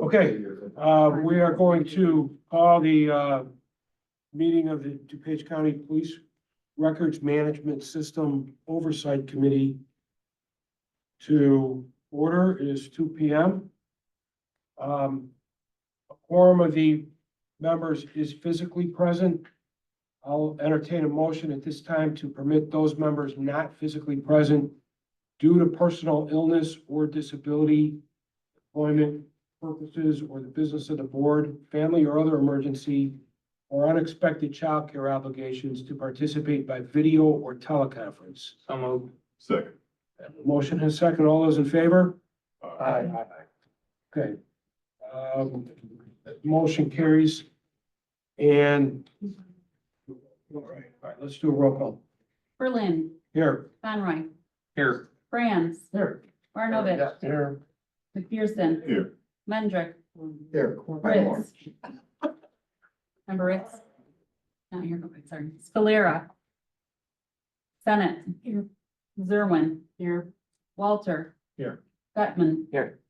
Okay, we are going to call the meeting of the DuPage County Police Records Management System Oversight Committee to order. It is 2 p.m. A quorum of the members is physically present. I'll entertain a motion at this time to permit those members not physically present due to personal illness or disability, employment purposes, or the business of the board, family or other emergency, or unexpected child care obligations to participate by video or teleconference. So moved. Second. Motion and second. All those in favor? Aye. Okay. Motion carries. And all right, let's do a roll call. Berlin, Here. Conroy, Here. Franz, Here. Barnovich, Here. McPherson, Here. Mendrick, Here. Ritz. Member Ritz? Not here, okay, sorry. Scalera. Bennett. Here. Zerwin. Here. Walter. Here. Gutman. Here.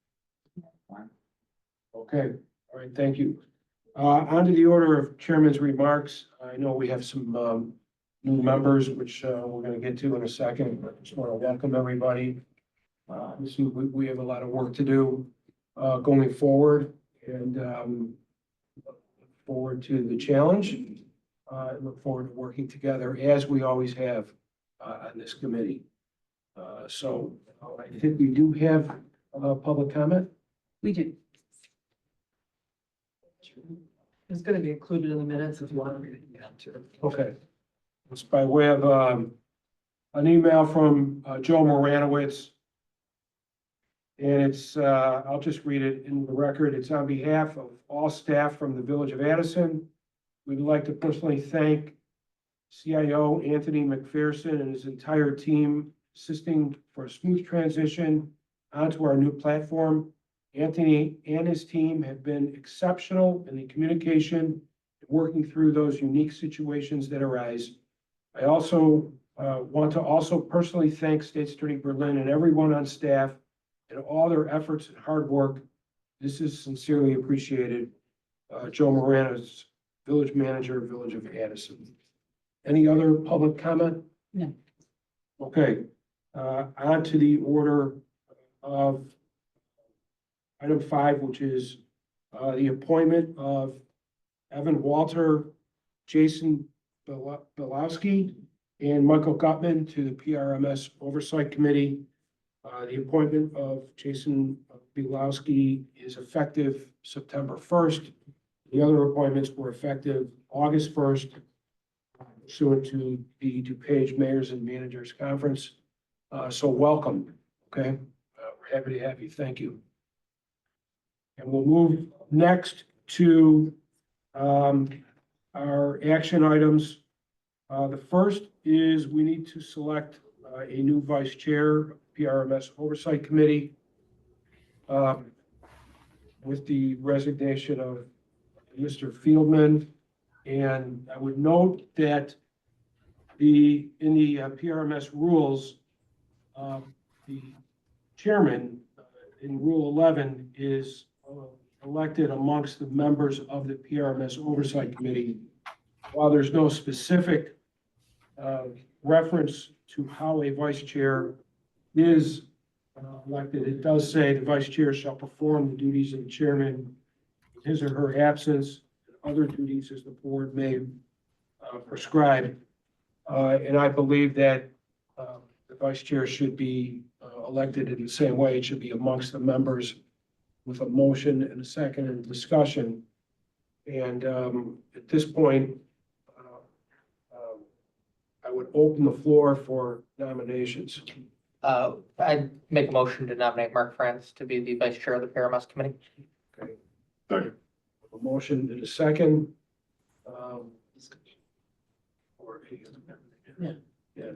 Okay, all right, thank you. On to the order of chairman's remarks. I know we have some new members, which we're gonna get to in a second, but just want to welcome everybody. Obviously, we have a lot of work to do going forward, and look forward to the challenge. Look forward to working together as we always have on this committee. So I think we do have public comment. We do. It's gonna be included in the minutes if you want to read it again too. Okay. It's by way of an email from Joe Moranowitz. And it's, I'll just read it in the record. It's on behalf of all staff from the Village of Addison. We'd like to personally thank CIO Anthony McPherson and his entire team assisting for a smooth transition onto our new platform. Anthony and his team have been exceptional in the communication, working through those unique situations that arise. I also want to also personally thank State Attorney Berlin and everyone on staff and all their efforts and hard work. This is sincerely appreciated. Joe Morano's Village Manager, Village of Addison. Any other public comment? No. Okay, on to the order of item 5, which is the appointment of Evan Walter, Jason Belowski, and Michael Gutman to the PRMS Oversight Committee. The appointment of Jason Belowski is effective September 1st. The other appointments were effective August 1st, pursuant to the DuPage Mayors and Managers Conference. So welcome, okay? We're happy to have you. Thank you. And we'll move next to our action items. The first is we need to select a new vice chair, PRMS Oversight Committee, with the resignation of Mr. Fieldman. And I would note that in the PRMS rules, the chairman in Rule 11 is elected amongst the members of the PRMS Oversight Committee. While there's no specific reference to how a vice chair is elected, it does say the vice chair shall perform the duties of the chairman in his or her absence, and other duties as the board may prescribe. And I believe that the vice chair should be elected in the same way. It should be amongst the members with a motion and a second and discussion. And at this point, I would open the floor for nominations. I'd make a motion to nominate Mark Franz to be the vice chair of the PRMS committee. Okay, Second. a motion and a second. Or any other, yeah,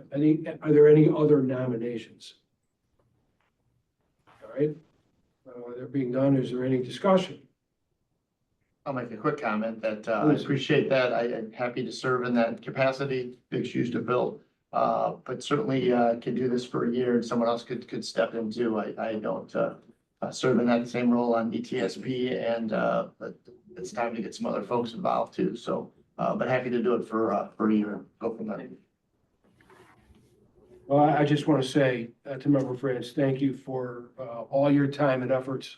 are there any other nominations? All right, they're being done. Is there any discussion? I'll make a quick comment that I Please. appreciate that. I'm happy to serve in that capacity, big shoes to fill. But certainly can do this for a year and someone else could step into. I don't serve in that same role on ETSP, and but it's time to get some other folks involved too. So, but happy to do it for a year. Go from there. Well, I just want to say to Member France, thank you for all your time and efforts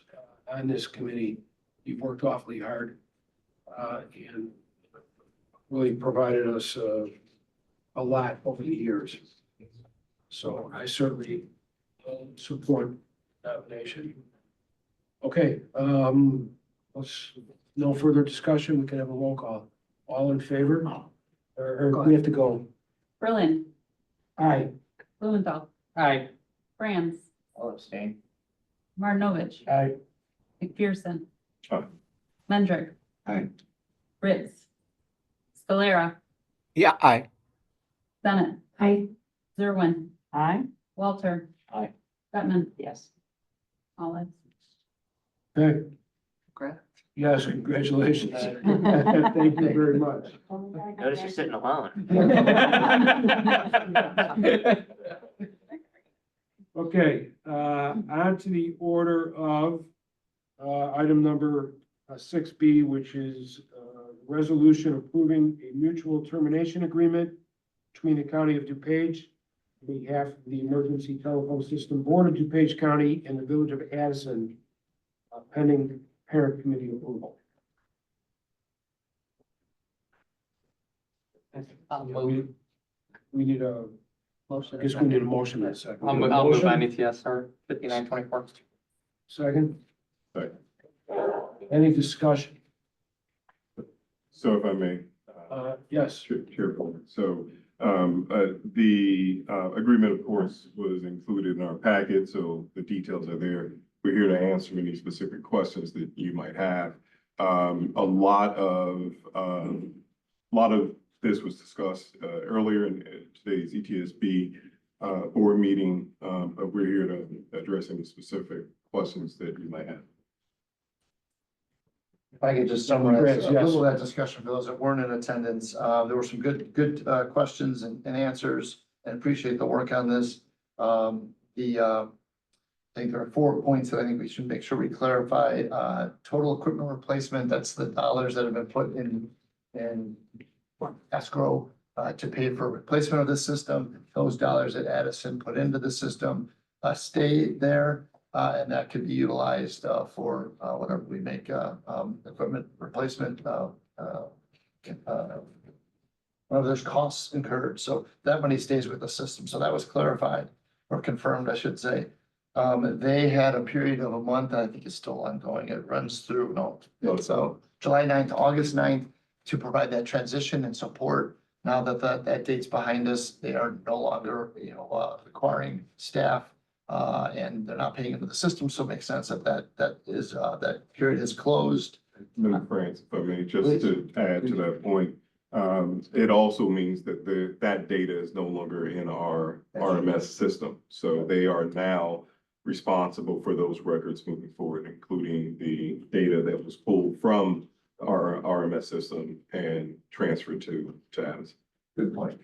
on this committee. You've worked awfully hard and really provided us a lot over the years. So I certainly support nomination. Okay, no further discussion. We can have a roll call. All in favor? Or we have to go. Berlin, Aye. Blumenthal, Aye. Franz, I'll abstain. Martinovich, Aye. McPherson. Aye. Mendrick. Aye. Ritz. Scalera, Yeah, aye. Bennett. Aye. Zerwin, Aye. Walter. Aye. Bettman, Yes. Olive. Okay. Correct. Yes, congratulations. Thank you very much. Notice you're sitting alone. Okay, on to the order of item number 6B, which is resolution approving a mutual termination agreement between the County of DuPage on behalf of the Emergency Telephone System Board of DuPage County and the Village of Addison, pending parent committee approval. I'll move, We need a, I guess we need a motion in a second. I'll move on ETSR 5924. Second? Second. Any discussion? So if I may, Yes. Chair Coleman. So the agreement, of course, was included in our packet, so the details are there. We're here to answer any specific questions that you might have. A lot of this was discussed earlier in today's ETSB board meeting, but we're here to address any specific questions that you might have. If I could just summarize a Yes. little of that discussion for those that weren't in attendance, there were some good questions and answers, and appreciate the work on this. I think there are 4 points that I think we should make sure we clarify. Total equipment replacement, that's the dollars that have been put in escrow to pay for replacement of this system. Those dollars that Addison put into the system stay there. And that could be utilized for whenever we make equipment replacement, whenever there's costs incurred. So that money stays with the system. So that was clarified or confirmed, I should say. They had a period of a month, I think it's still ongoing. It runs through, so July 9th to August 9th to provide that transition and support. Now that that date's behind us, they are no longer, requiring staff. And they're not paying into the system, so it makes sense that that period is closed. Member France, if I may, just to add to that point, it also means that that data is no longer in our RMS system. So they are now responsible for those records moving forward, including the data that was pulled from our RMS system and transferred to Addison. Good point.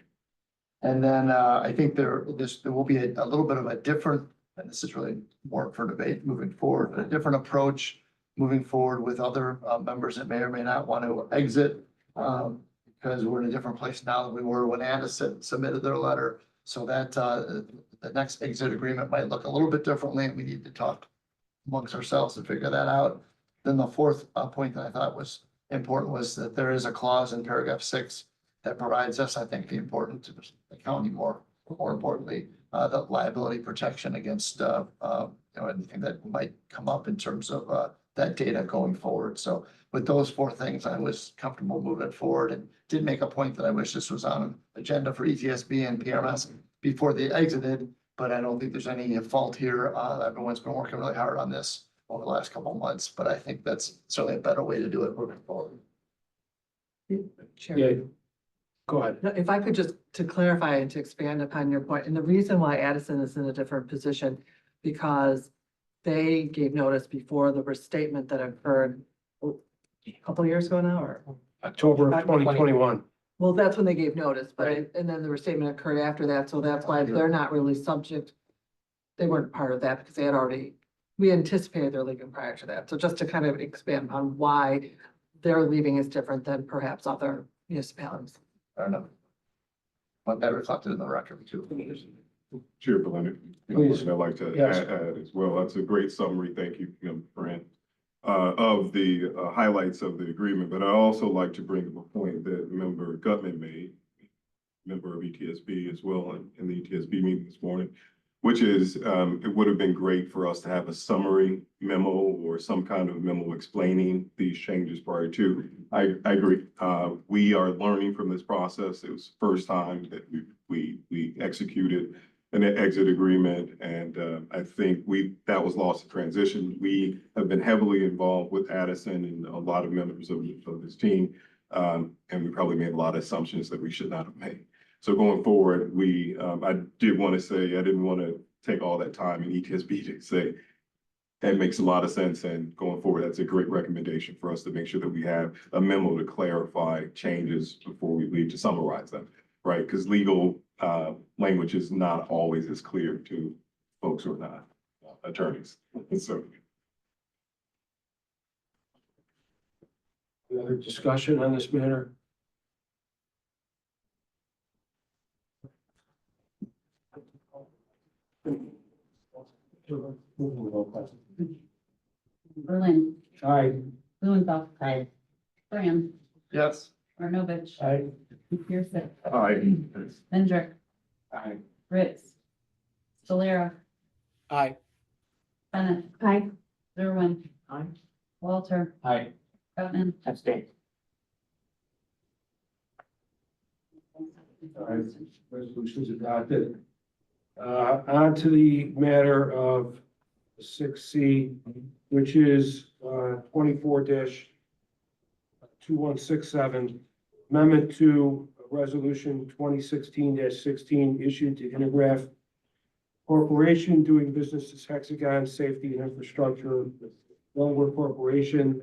And then I think there will be a little bit of a different, and this is really more for debate moving forward, but a different approach moving forward with other members that may or may not want to exit. Because we're in a different place now than we were when Addison submitted their letter. So that the next exit agreement might look a little bit differently, and we need to talk amongst ourselves to figure that out. Then the fourth point that I thought was important was that there is a clause in paragraph 6 that provides us, I think, the important to the county more importantly, the liability protection against anything that might come up in terms of that data going forward. So with those 4 things, I was comfortable moving forward and did make a point that I wish this was on an agenda for ETSB and PRMS before they exited, but I don't think there's any fault here. Everyone's been working really hard on this over the last couple of months, but I think that's certainly a better way to do it moving forward. Chair. Yeah. Go ahead. No, if I could just to clarify and to expand upon your point, and the reason why Addison is in a different position, because they gave notice before the restatement that occurred a couple of years ago now, or, October of 2021. well, that's when they gave notice, but, and then the restatement occurred after that, so that's why they're not really subject. They weren't part of that because they had already we anticipated they're leaving prior to that. So just to kind of expand on why their leaving is different than perhaps other municipalities. I don't know. Want that reflected in the record too. Chair Belinda, Please. I'd like to Yes. add as well. That's a great summary. Thank you, Brent, of the highlights of the agreement. But I also like to bring up a point that Member Gutman made, member of ETSB as well, in the ETSB meeting this morning, which is it would have been great for us to have a summary memo or some kind of memo explaining these changes prior to. I agree. We are learning from this process. It was the first time that we executed an exit agreement, and I think that was lost in transition. We have been heavily involved with Addison and a lot of members of this team, and we probably made a lot of assumptions that we should not have made. So going forward, I did want to say, I didn't want to take all that time in ETSB to say, that makes a lot of sense, and going forward, that's a great recommendation for us to make sure that we have a memo to clarify changes before we leave to summarize them, right? Because legal language is not always as clear to folks who are not attorneys. So. Any other discussion on this matter? Berlin, Aye. Blumenthal, Aye. Graham, Yes. Marnovich, Aye. McPherson, Aye. Hendrick, Aye. Ritz, Solera, Aye. Bennett. Aye. Zerwin. Aye. Walter, Aye. Gutman. Abstain. All right, resolution's adopted. On to the matter of 6C, which is 24-2167, amendment to Resolution 2016-16 issued to Intergraph Corporation doing business as Hexagon Safety and Infrastructure, Delaware Corporation,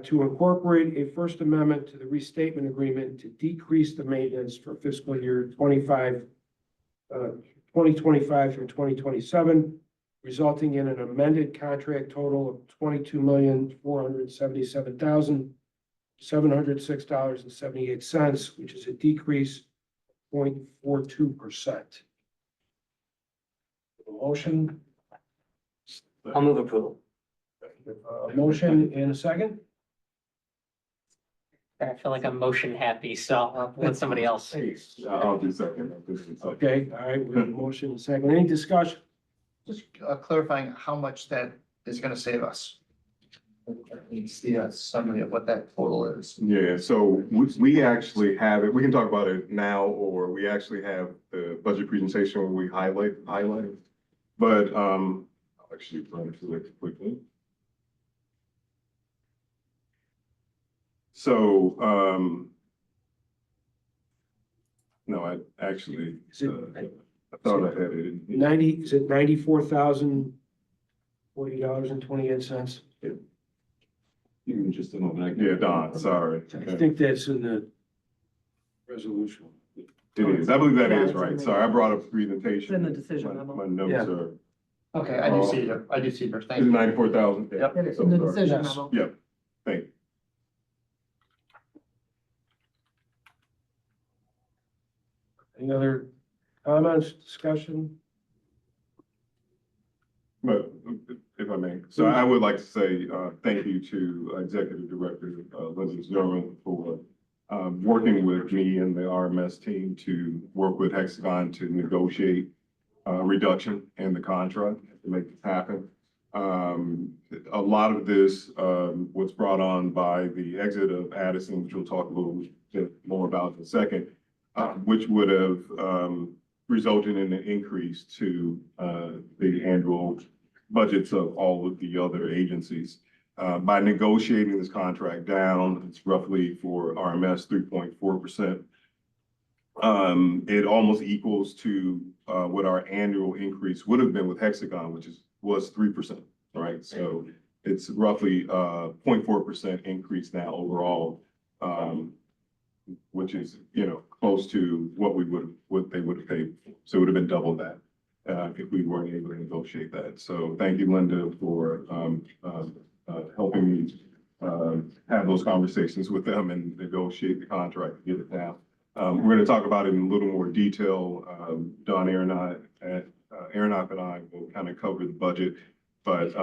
to incorporate a First Amendment to the restatement agreement to decrease the maintenance for fiscal year 2025 through 2027, resulting in an amended contract total of $22,477,706.78, which is a decrease of 0.42%. Motion, I'll move approval. motion and a second? I feel like I'm motion happy, so I'll let somebody else. I'll do second. Okay, all right, we have a motion and a second. Any discussion? Just clarifying how much that is gonna save us. Needs the summary of what that total is. Yeah, so we actually have it, we can talk about it now, or we actually have the budget presentation where we highlight it. But I'll actually run through it quickly. So no, I actually, I thought I had it in here. Is it $94,040.28? Give me just a moment. Yeah, Don, sorry. I think that's in the resolution. It is, I believe that Yeah, is it's in right. the- Sorry, I brought up presentation. It's in the decision memo. My notes Yeah. are, Okay, I do see it. I do see it. is Thank it you. 94,000? Yep. It is in the decision Yes. memo. Yep, thank you. Any other comments, discussion? But if I may, so I would like to say, thank you to Executive Director, Lindsay Zerman for working with me and the RMS team to work with Hexagon to negotiate reduction in the contract to make this happen. A lot of this was brought on by the exit of Addison, which we'll talk a little bit more about in a second, which would have resulted in an increase to the annual budgets of all of the other agencies. By negotiating this contract down, it's roughly for RMS 3.4%. It almost equals to what our annual increase would have been with Hexagon, which was 3%, right? So it's roughly 0.4% increase now overall, which is, close to what they would have paid. So it would have been double that. if we weren't able to negotiate that. So thank you, Linda, for helping me have those conversations with them and negotiate the contract to get it down. We're going to talk about it in a little more detail. Don Aronot and I will kind of cover the budget, but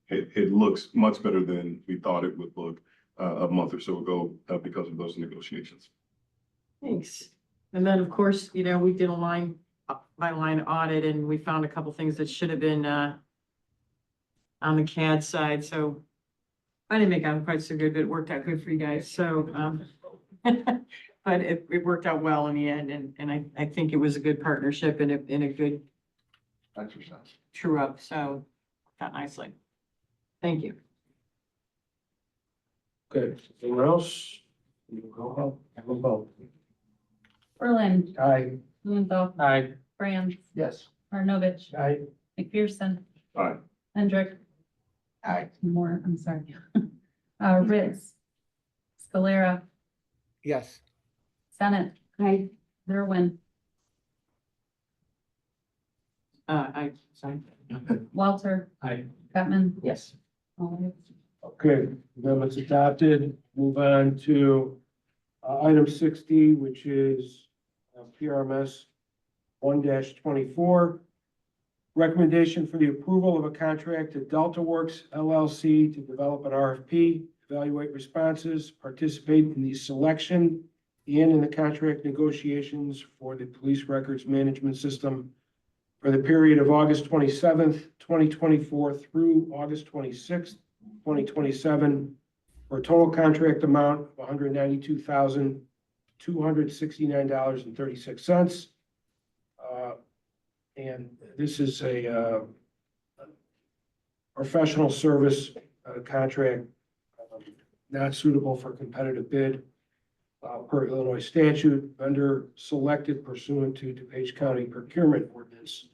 it looks much better than we thought it would look a month or so ago because of those negotiations. Thanks. And then, of course, you know, we did a line by line audit and we found a couple things that should have been on the CAD side, so I didn't make out quite so good, but it worked out good for you guys, so but it worked out well in the end, and I think it was a good partnership and a good Exercise. true up, so got nicely. Thank you. Okay, anyone else? Go ahead, have a vote. Berlin, Aye. Blumenthal, Aye. Franz, Yes. Marnovich, Aye. McPherson, Aye. Hendrick, Aye. Moore, I'm sorry. Ritz, Scalera, Yes. Senate. Aye. Zerwin, Sorry. Walter. Aye. Bettman. Yes. All ayes. Okay, amendment's adopted. Move on to item 6D, which is PRMS 1-24. Recommendation for the approval of a contract to Delta Works LLC to develop an RFP, evaluate responses, participate in the selection and in the contract negotiations for the police records management system for the period of August 27th, 2024 through August 26th, 2027, for a total contract amount of $192,269.36. And this is a professional service contract, not suitable for competitive bid per Illinois statute, vendor selected pursuant to DuPage County Procurement Ordinance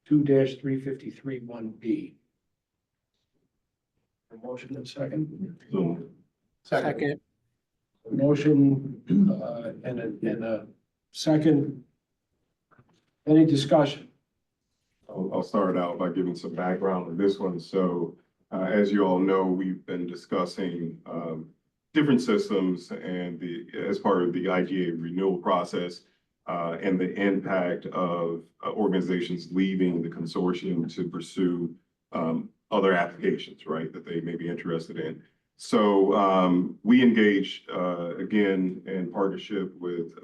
2-353-1B. A motion and second. So Second. A motion and a second. Any discussion? I'll start out by giving some background on this one. So as you all know, we've been discussing different systems and as part of the IGA renewal process and the impact of organizations leaving the consortium to pursue other applications, right, that they may be interested in. So we engaged again in partnership with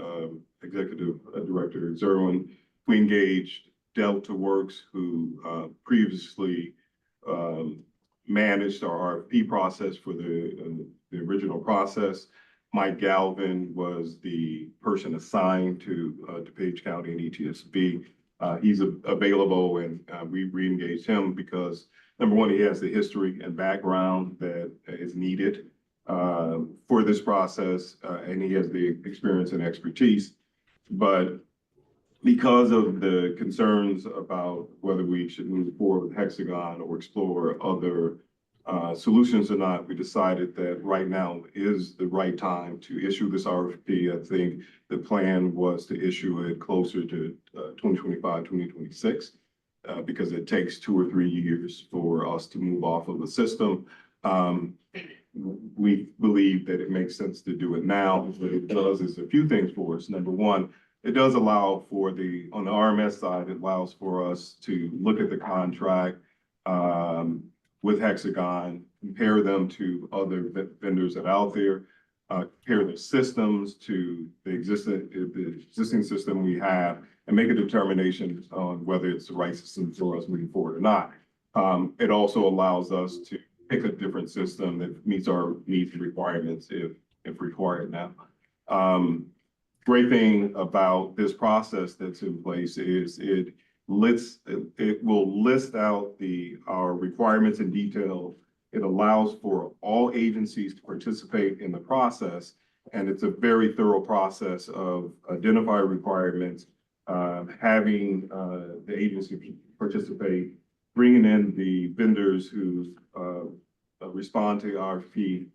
Executive Director Zerwin. We engaged Delta Works, who previously managed our RFP process for the original process. Mike Galvin was the person assigned to DuPage County and ETSB. He's available, and we re-engaged him because, number one, he has the history and background that is needed for this process, and he has the experience and expertise. But because of the concerns about whether we should move forward with Hexagon or explore other solutions or not, we decided that right now is the right time to issue this RFP. I think the plan was to issue it closer to 2025, 2026, because it takes 2 or 3 years for us to move off of the system. We believe that it makes sense to do it now. What it does is a few things for us. Number one, it does allow for on the RMS side, it allows for us to look at the contract with Hexagon, compare them to other vendors that are out there, compare the systems to the existing system we have, and make a determination on whether it's the right system for us moving forward or not. It also allows us to pick a different system that meets our needs and requirements if required now. Great thing about this process that's in place is it will list out our requirements in detail. It allows for all agencies to participate in the process, and it's a very thorough process of identifying requirements, having the agency participate, bringing in the vendors who respond to the RFP,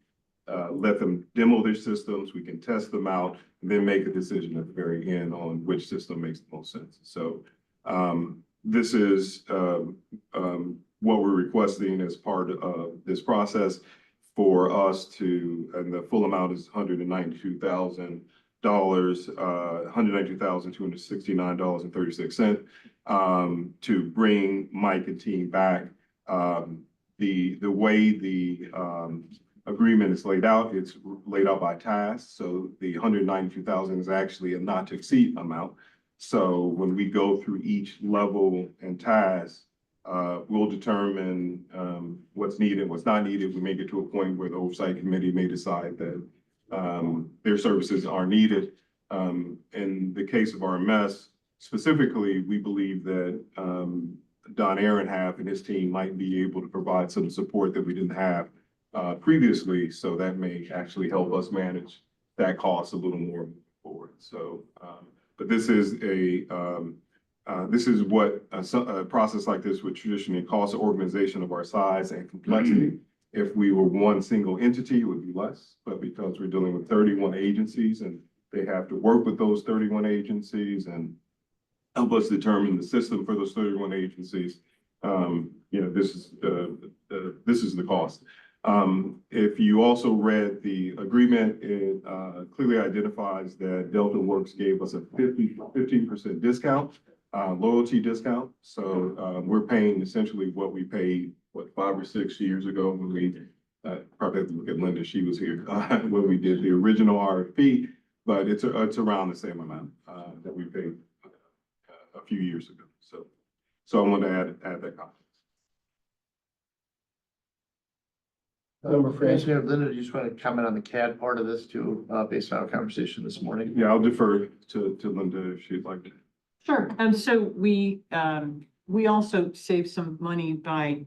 let them demo their systems, we can test them out, and then make a decision at the very end on which system makes the most sense. So This is what we're requesting as part of this process for us to, and the full amount is $192,000, $192,269.36, to bring Mike and team back. The way the agreement is laid out, it's laid out by task. So the 192,000 is actually a not to exceed amount. So when we go through each level and task, we'll determine what's needed, what's not needed. We may get to a point where the oversight committee may decide that their services are needed. In the case of RMS, specifically, we believe that Don Aaron and his team might be able to provide some support that we didn't have previously. So that may actually help us manage that cost a little more moving forward. So, but this is what a process like this would traditionally cost an organization of our size and complexity. If we were one single entity, it would be less, but because we're dealing with 31 agencies and they have to work with those 31 agencies and help us determine the system for those 31 agencies, this is the cost. If you also read the agreement, it clearly identifies that Delta Works gave us a 15% discount, loyalty discount. So we're paying essentially what we paid, 5 or 6 years ago when we, probably have to look at Linda, she was here, when we did the original RFP, but it's around the same amount that we paid a few years ago. So I want to add that comment. Member France. Linda, do you just want to comment on the CAD part of this too, based on our conversation this morning? Yeah, I'll defer to Linda if she'd like to. Sure. So we also save some money by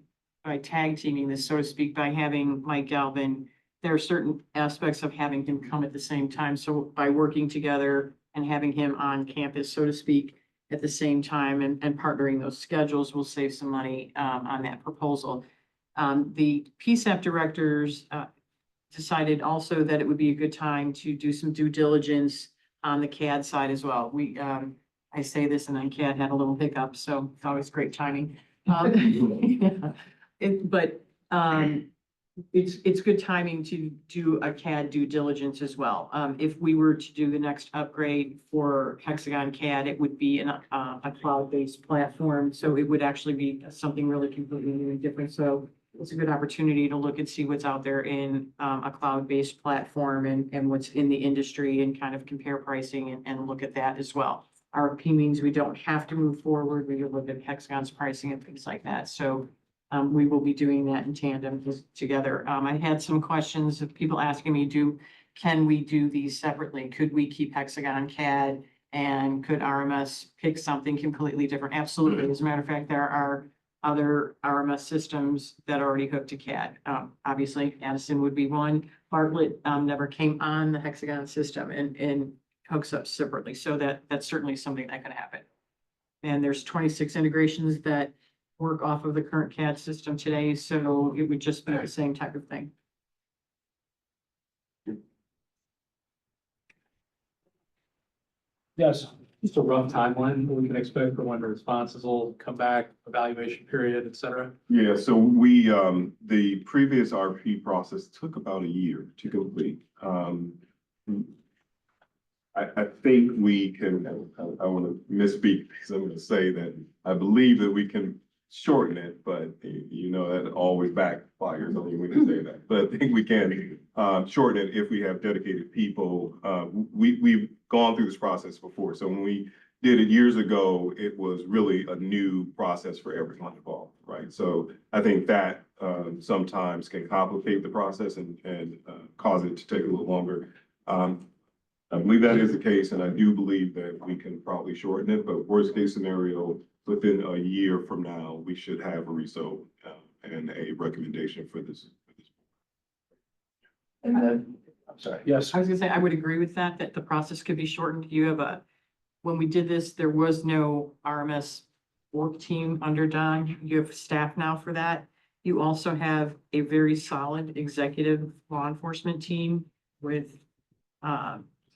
tag teaming this, so to speak, by having Mike Galvin. There are certain aspects of having him come at the same time. So by working together and having him on campus, so to speak, at the same time and partnering those schedules will save some money on that proposal. The PSAP directors decided also that it would be a good time to do some due diligence on the CAD side as well. I say this and then CAD had a little hiccup, so it's always great timing. It's good timing to do a CAD due diligence as well. If we were to do the next upgrade for Hexagon CAD, it would be a cloud-based platform. So it would actually be something really completely new and different. So it's a good opportunity to look and see what's out there in a cloud-based platform and what's in the industry and kind of compare pricing and look at that as well. RFP means we don't have to move forward. We can look at Hexagon's pricing and things like that. So we will be doing that in tandem together. I had some questions of people asking me, can we do these separately? Could we keep Hexagon CAD and could RMS pick something completely different? Absolutely. As a matter of fact, there are other RMS systems that are already hooked to CAD. Obviously, Addison would be one. Bartlett never came on the Hexagon system and hooks up separately. So that's certainly something that could happen. And there's 26 integrations that work off of the current CAD system today. So it would just be the same type of thing. Yes. Just a rough timeline we can expect for when the responses will come back, evaluation period, et cetera. Yeah, so we, the previous RFP process took about a year to complete. I think we can, I want to misspeak because I'm going to say that I believe that we can shorten it, but that always backfires on you when you say that. But I think we can shorten it if we have dedicated people. We've gone through this process before. So when we did it years ago, it was really a new process for everyone involved, right? So I think that sometimes can complicate the process and cause it to take a little longer. I believe that is the case, and I do believe that we can probably shorten it, but worst case scenario, within a year from now, we should have a result and a recommendation for this. And then, I'm sorry. Yes. I was gonna say, I would agree with that the process could be shortened. When we did this, there was no RMS work team under Don. You have staff now for that. You also have a very solid executive law enforcement team with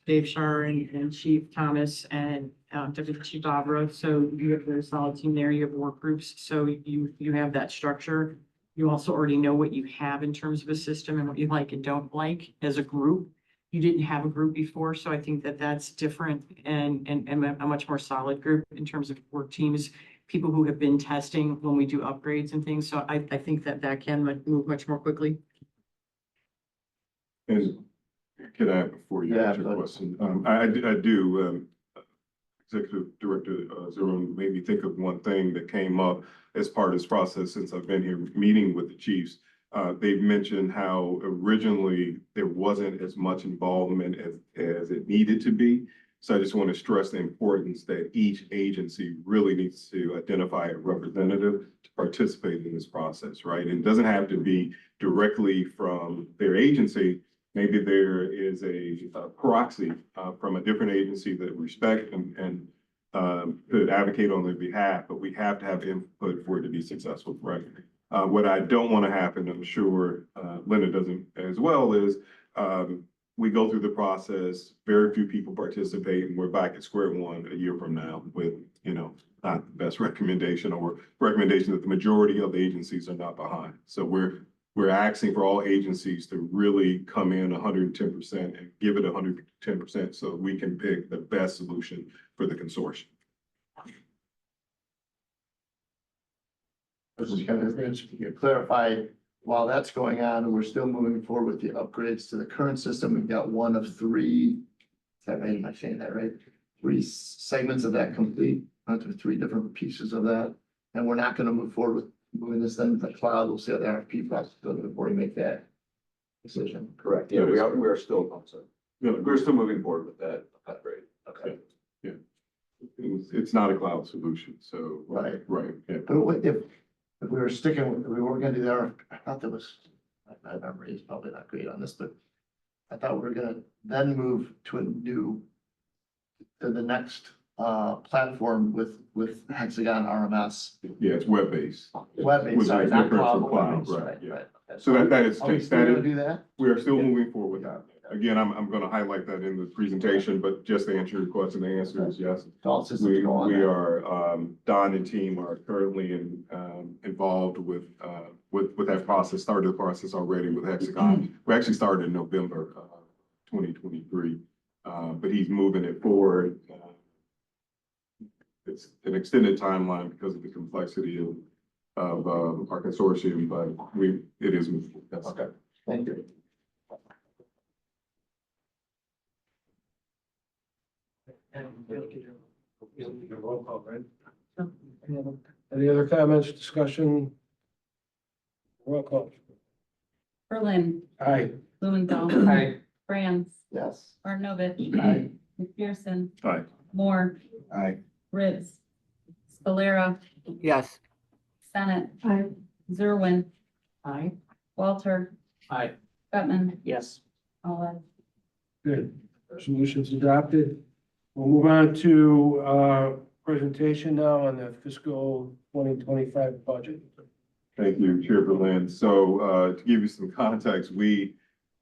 Dave Shar and Chief Thomas and Deputy Chief Avra, so you have a very solid team there, you have work groups, so you have that structure. You also already know what you have in terms of a system and what you like and don't like as a group. You didn't have a group before, so I think that that's different and a much more solid group in terms of work teams, people who have been testing when we do upgrades and things, so I think that can move much more quickly. And can I, before you Yeah, answer your but- question, I do, Executive Director Zerone made me think of one thing that came up as part of this process since I've been here meeting with the chiefs. They've mentioned how originally there wasn't as much involvement as it needed to be. So I just want to stress the importance that each agency really needs to identify a representative to participate in this process, right? And it doesn't have to be directly from their agency. Maybe there is a proxy from a different agency that respect and could advocate on their behalf, but we have to have input for it to be successful, right? What I don't want to happen, I'm sure Linda doesn't as well, is we go through the process, very few people participate, and we're back at square one a year from now with, not the best recommendation or recommendation that the majority of the agencies are not behind. So we're asking for all agencies to really come in 110% and give it 110% so we can pick the best solution for the consortium. Just kind of clarify, while that's going on, and we're still moving forward with the upgrades to the current system, we've got one of three. Is that right? Am I saying that right? Three segments of that complete, three different pieces of that. And we're not gonna move forward with moving this then to the cloud. We'll see how the RFP process goes before we make that decision. Correct, yeah, we are still, I'm sorry, we're still moving forward with that upgrade. Okay. It's not a cloud solution, so. Right. Right, yeah. But what if we were sticking with, we weren't gonna do the RFP, I thought that was, my memory is probably not great on this, but I thought we were gonna then move to the next platform with Hexagon RMS. Yeah, it's web-based. Web-based, Which sorry, is not different cloud, from cloud, web-based, right, right, yeah. right. Okay. So that is, Are we still that gonna is, do that? we are still moving forward with that. Again, I'm gonna highlight that in the presentation, but just to answer your question, the answer is yes. All systems We go on we that. are, Don and team are currently involved with that process, started the process already with Hexagon. We actually started in November, 2023, but he's moving it forward. It's an extended timeline because of the complexity of our consortium, but it is moving. Yes. Okay, thank you. Roll call, right? Any other comments, discussion? Roll call. Berlin, Aye. Blumenthal. Aye. Franz, Yes. Martinovich. Aye. McPherson, Aye. Moore, Aye. Ritz, Scalera, yes, Senate. Zerwin, Aye. Walter, Aye. Bettman, yes. all ayes. Good. Resolution's adopted. We'll move on to presentation now on the fiscal 2025 budget. Thank you, Chair Berlin. So to give you some context, we've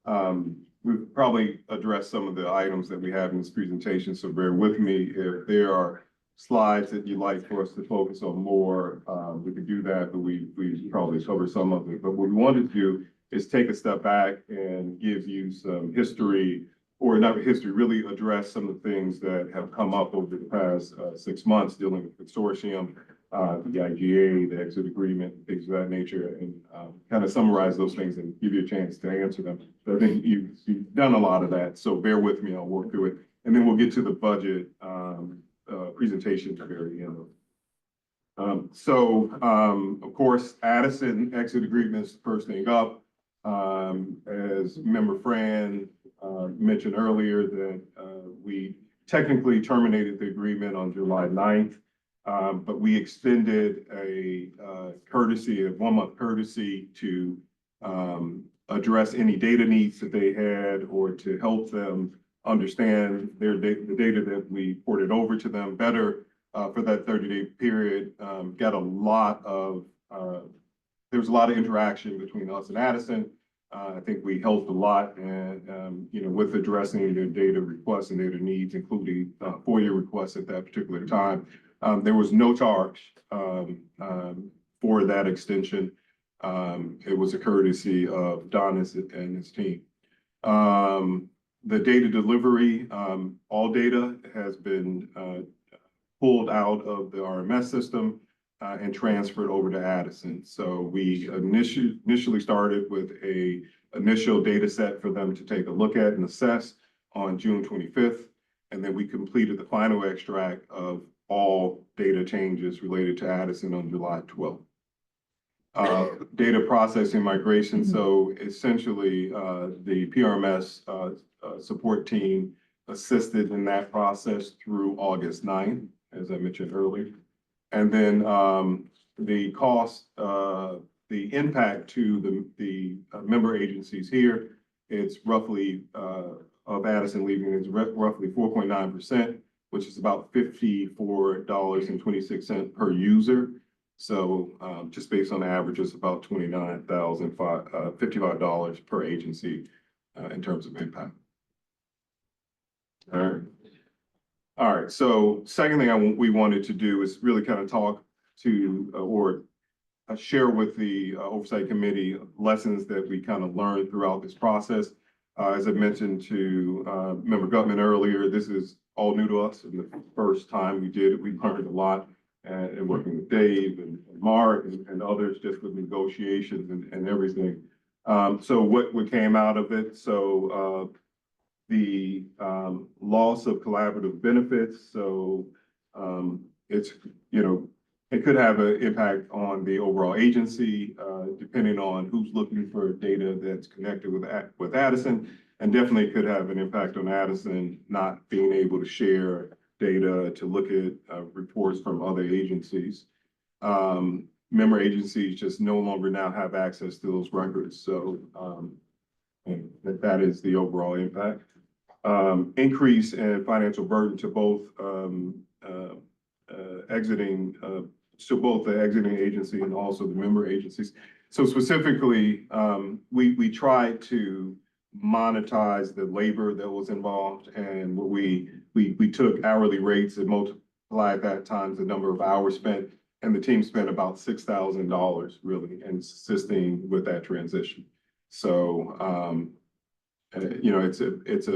probably addressed some of the items that we have in this presentation, so bear with me. If there are slides that you'd like for us to focus on more, we could do that, but we probably covered some of it. But what we wanted to do is take a step back and give you some history, or not history, really address some of the things that have come up over the past 6 months dealing with consortium, the IGA, the exit agreement, things of that nature, and kind of summarize those things and give you a chance to answer them. But I think you've done a lot of that, so bear with me, I'll work through it. And then we'll get to the budget presentation at the very end. Of course, Addison exit agreement is the first thing up. As Member Fran mentioned earlier, that we technically terminated the agreement on July 9th. But we extended a 1-month courtesy to address any data needs that they had, or to help them understand the data that we ported over to them better for that 30-day period. There was a lot of interaction between us and Addison. I think we helped a lot and, with addressing their data requests and data needs, including FOIA requests at that particular time. There was no charge for that extension. It was a courtesy of Don and his team. The data delivery, all data has been pulled out of the RMS system and transferred over to Addison. So we initially started with a initial data set for them to take a look at and assess on June 25th. And then we completed the final extract of all data changes related to Addison on July 12th. Data processing migration. So essentially, the PRMS support team assisted in that process through August 9th, as I mentioned earlier. And then the cost, the impact to the member agencies here, it's roughly of Addison leaving is roughly 4.9%, which is about $54.26 per user. So just based on the averages, about $29,055 per agency in terms of impact. All right. All right. So second thing we wanted to do is really kind of talk to or share with the Oversight Committee lessons that we kind of learned throughout this process. As I mentioned to Member Gutman earlier, this is all new to us. And the first time we did it, we learned a lot. And working with Dave and Mark and others, just with negotiations and everything. So what came out of it? So the loss of collaborative benefits. So it's, it could have an impact on the overall agency, depending on who's looking for data that's connected with Addison, and definitely could have an impact on Addison not being able to share data to look at reports from other agencies. Member agencies just no longer now have access to those records. So and that is the overall impact. Increase in financial burden to both the exiting agency and also the member agencies. So specifically, we tried to monetize the labor that was involved, and what we took hourly rates and multiplied that times the number of hours spent, and the team spent about $6,000 really in assisting with that transition. So it's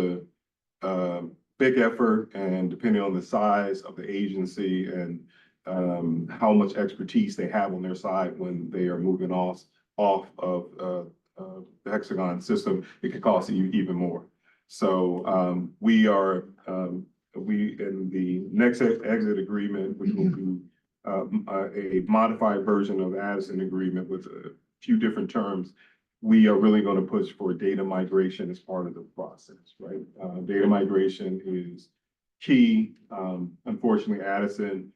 a big effort, and depending on the size of the agency and how much expertise they have on their side when they are moving off of the Hexagon system, it could cost you even more. So we in the next exit agreement, which will be a modified version of Addison agreement with a few different terms, we are really going to push for data migration as part of the process, right? Data migration is key. Unfortunately, Addison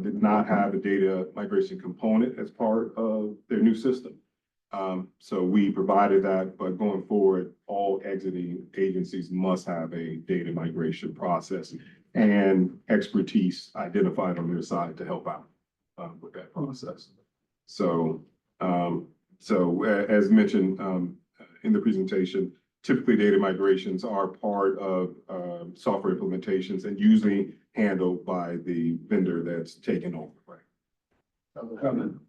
did not have a data migration component as part of their new system. So we provided that, but going forward, all exiting agencies must have a data migration process and expertise identified on their side to help out with that process. So, as mentioned in the presentation, typically data migrations are part of software implementations and usually handled by the vendor that's taken over, right?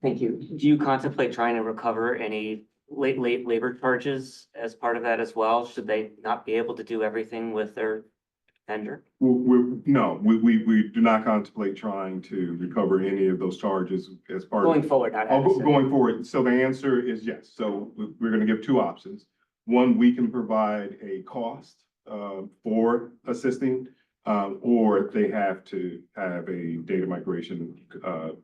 Thank you. Do you contemplate trying to recover any late labor charges as part of that as well? Should they not be able to do everything with their vendor? No, we do not contemplate trying to recover any of those charges as part of. Going forward, not Going forward. So the answer is yes. So we're going to give two options. One, we can provide a cost for assisting, or they have to have a data migration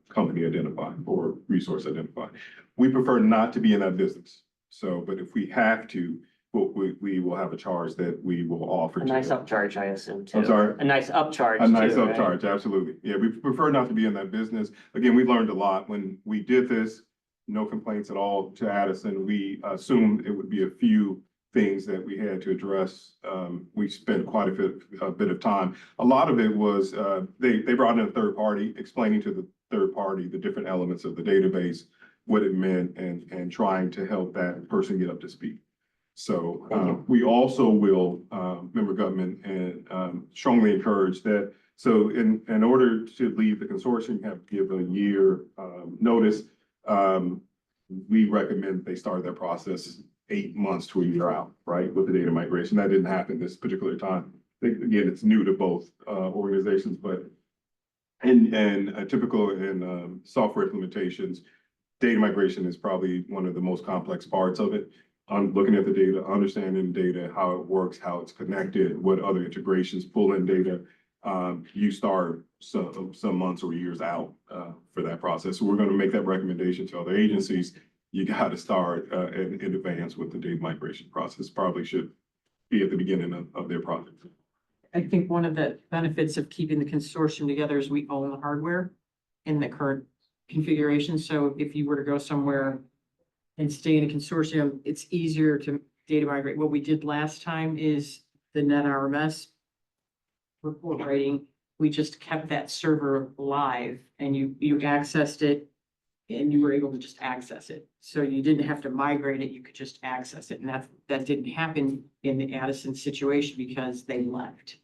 company identified or resource identified. We prefer not to be in that business. So, but if we have to, we will have a charge that we will offer. A nice upcharge, I assume, too. I'm sorry? A nice upcharge, A nice too, upcharge, absolutely. Yeah, we prefer not to be in that business. Again, we learned a lot when we did this. No complaints at all to Addison. We assumed it would be a few things that we had to address. We spent quite a bit of time. A lot of it was they brought in a third party, explaining to the third party the different elements of the database, what it meant, and trying to help that person get up to speed. So, we also will, Member Gutman, and, strongly encourage that. So in order to leave the consortium, you have to give a year, notice. We recommend they start their process 8 months to a year out, right, with the data migration. That didn't happen this particular time. Again, it's new to both, organizations, but typical in, software implementations, data migration is probably one of the most complex parts of it. On looking at the data, understanding data, how it works, how it's connected, what other integrations pull in data. You start some months or years out for that process. So we're going to make that recommendation to other agencies. You got to start in advance with the data migration process. Probably should be at the beginning of their project. I think one of the benefits of keeping the consortium together is we own the hardware in the current configuration. So if you were to go somewhere and stay in a consortium, it's easier to data migrate. What we did last time is the net RMS report writing. We just kept that server live and you accessed it and you were able to just access it. So you didn't have to migrate it, you could just access it. And that didn't happen in the Addison situation because they left.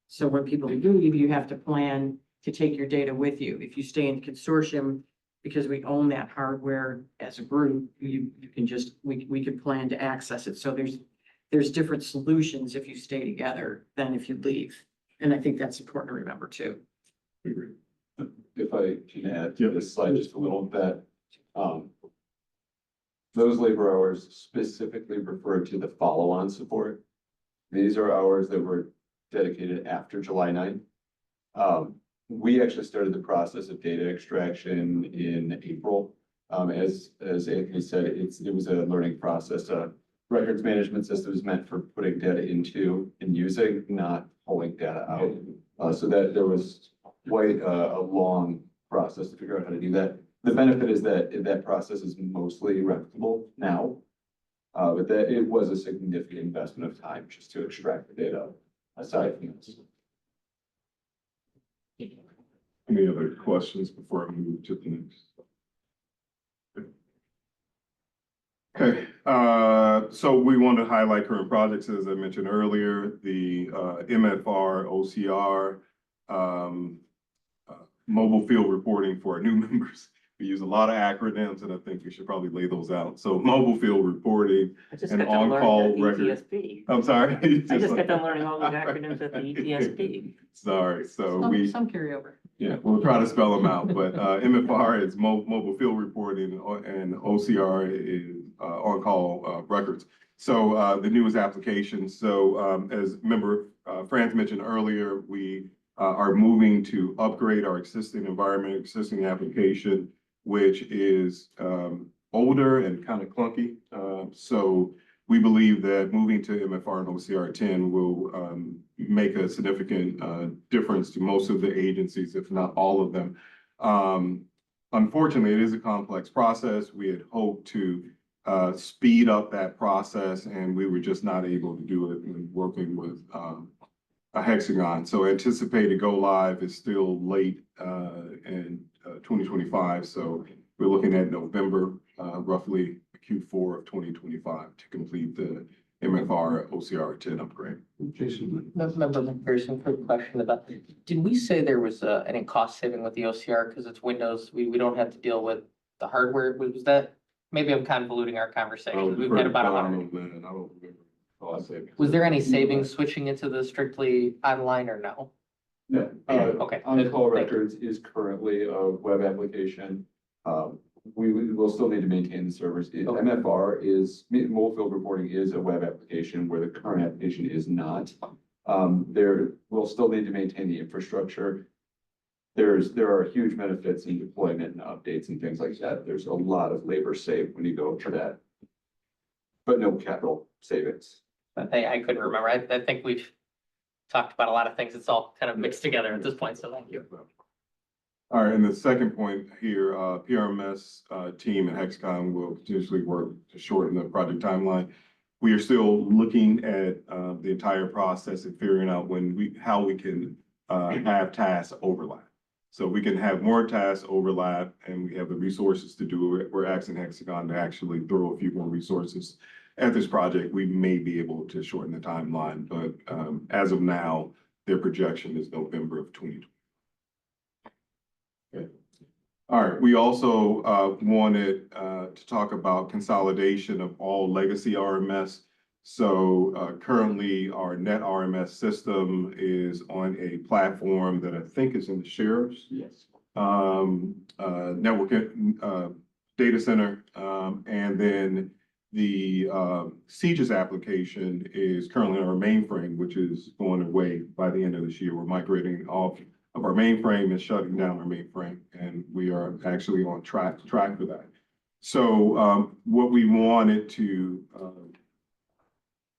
So when people leave, you have to plan to take your data with you. If you stay in the consortium, because we own that hardware as a group, you can just, we can plan to access it. So there's different solutions if you stay together than if you leave. And I think that's important to remember too. If I can add to this slide just a little bit, those labor hours specifically refer to the follow-on support. These are hours that were dedicated after July 9th. We actually started the process of data extraction in April. As Anthony said, it was a learning process. Records management system is meant for putting data into and using, not pulling data out. So that there was quite a long process to figure out how to do that. The benefit is that process is mostly replicable now. But that it was a significant investment of time just to extract the data aside from this. Any other questions before I move to the next? Okay, so we want to highlight current projects, as I mentioned earlier, the MFR, OCR, mobile field reporting for our new members. We use a lot of acronyms, and I think we should probably lay those out. So mobile field reporting I just and got done on-call learning the record. ETSP. I'm sorry. I just got done learning all these acronyms at the ETSP. Sorry, so Some carryover. yeah, we'll try to spell them out, but MFR is mobile field reporting and OCR is on-call records. So the newest application, so as member Franz mentioned earlier, we are moving to upgrade our existing environment, existing application, which is older and kind of clunky. So we believe that moving to MFR and OCR 10 will make a significant difference to most of the agencies, if not all of them. Unfortunately, it is a complex process. We had hoped to speed up that process, and we were just not able to do it in working with a Hexagon. So anticipated go live is still late in 2025. So we're looking at November, roughly Q4 of 2025 to complete the MFR OCR 10 upgrade. Jason. Member McPherson, quick question about, did we say there was any cost saving with the OCR because it's Windows? We don't have to deal with the hardware. Was that, maybe I'm convoluting our conversation. We've had about 100. I don't remember. Was there any savings switching into the strictly online or no? No. Okay. On-call Thank you. records is currently a web application. We will still need to maintain the servers. MFR is, mobile field reporting is a web application where the current application is not. We'll still need to maintain the infrastructure. There are huge benefits in deployment and updates and things like that. There's a lot of labor saved when you go for that. But no capital savings. I couldn't remember. I think we've talked about a lot of things. It's all kind of mixed together at this point, so thank you. All right, and the second point here, PRMS team and Hexagon will potentially work to shorten the project timeline. We are still looking at the entire process and figuring out how we can have tasks overlap. So we can have more tasks overlap and we have the resources to do it. We're asking Hexagon to actually throw a few more resources at this project, we may be able to shorten the timeline, but as of now, their projection is November of 2020. Okay. All right, we also wanted to talk about consolidation of all legacy RMS. So currently, our net RMS system is on a platform that I think is in the sheriff's Yes. network data center. And then the CGIS application is currently on our mainframe, which is going away by the end of this year. We're migrating off of our mainframe and shutting down our mainframe, and we are actually on track for that. So what we wanted to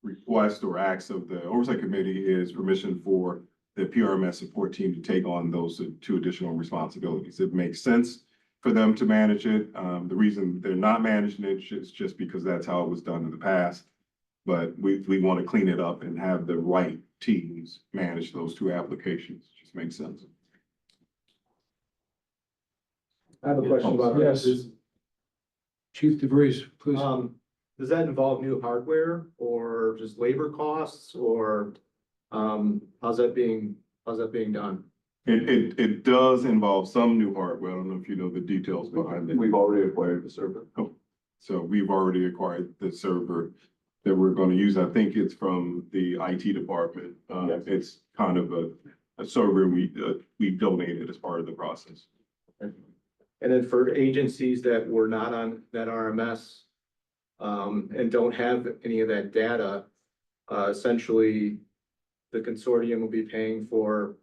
request or ask of the Oversight Committee is permission for the PRMS support team to take on those two additional responsibilities. It makes sense for them to manage it. The reason they're not managing it is just because that's how it was done in the past. But we want to clean it up and have the right teams manage those two applications. Just makes sense. I have a question about Yes. this. Chief DeVries, please. Does that involve new hardware or just labor costs or, how's that being done? It does involve some new hardware. I don't know if you know the details behind it. We've already acquired the server. So we've already acquired the server that we're going to use. I think it's from the IT department. Yes. It's kind of a server we donated as part of the process. And then for agencies that were not on that RMS, and don't have any of that data, essentially the consortium will be paying for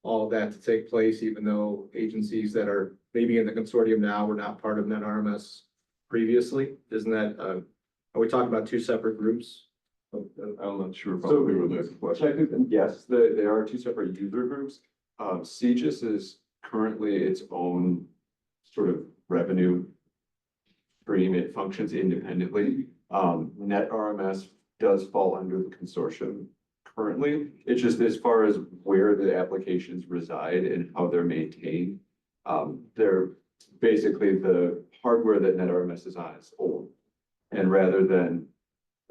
all of that to take place, even though agencies that are maybe in the consortium now were not part of that RMS previously. Isn't that, are we talking about two separate groups? I'm not sure if So, I'll be able to answer the question. Technically, yes, they are two separate user groups. CGIS is currently its own sort of revenue stream. It functions independently. Net RMS does fall under the consortium currently. It's just as far as where the applications reside and how they're maintained. They're basically the hardware that Net RMS is on is old. And rather than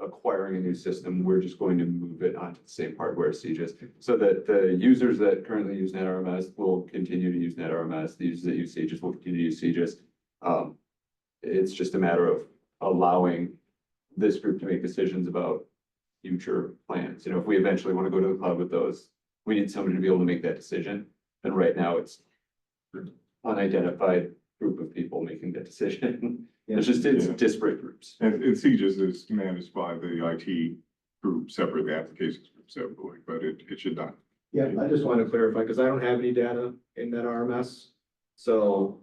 acquiring a new system, we're just going to move it onto the same hardware as CGIS. So that the users that currently use Net RMS will continue to use Net RMS. The users that use CGIS will continue to use CGIS. It's just a matter of allowing this group to make decisions about future plans. You know, if we eventually want to go to the cloud with those, we need somebody to be able to make that decision. And right now it's an unidentified group of people making that decision. It's disparate groups. And CGIS is managed by the IT group separate, the applications group separately, but it should not. Yeah, I just want to clarify, because I don't have any data in that RMS. So,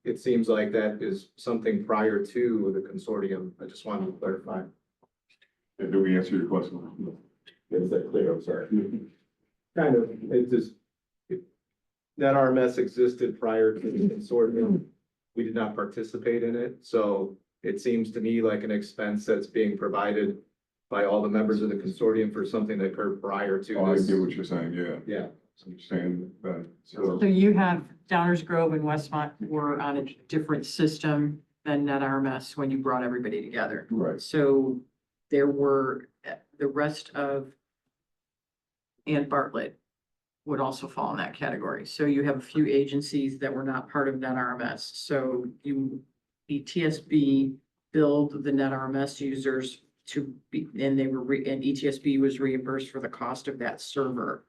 it seems like that is something prior to the consortium. I just wanted to clarify. Did we answer your question? Is that clear? I'm sorry. Kind of, it just, that RMS existed prior to the consortium. We did not participate in it, so it seems to me like an expense that's being provided by all the members of the consortium for something that occurred prior to Oh, I this. get what you're saying, yeah. Yeah. I understand that. So So you have Downers Grove and Westmont were on a different system than Net RMS when you brought everybody together. right. So there were, the rest of and Bartlett would also fall in that category. So you have a few agencies that were not part of Net RMS. So the TSB billed the Net RMS users to be, and and ETSB was reimbursed for the cost of that server.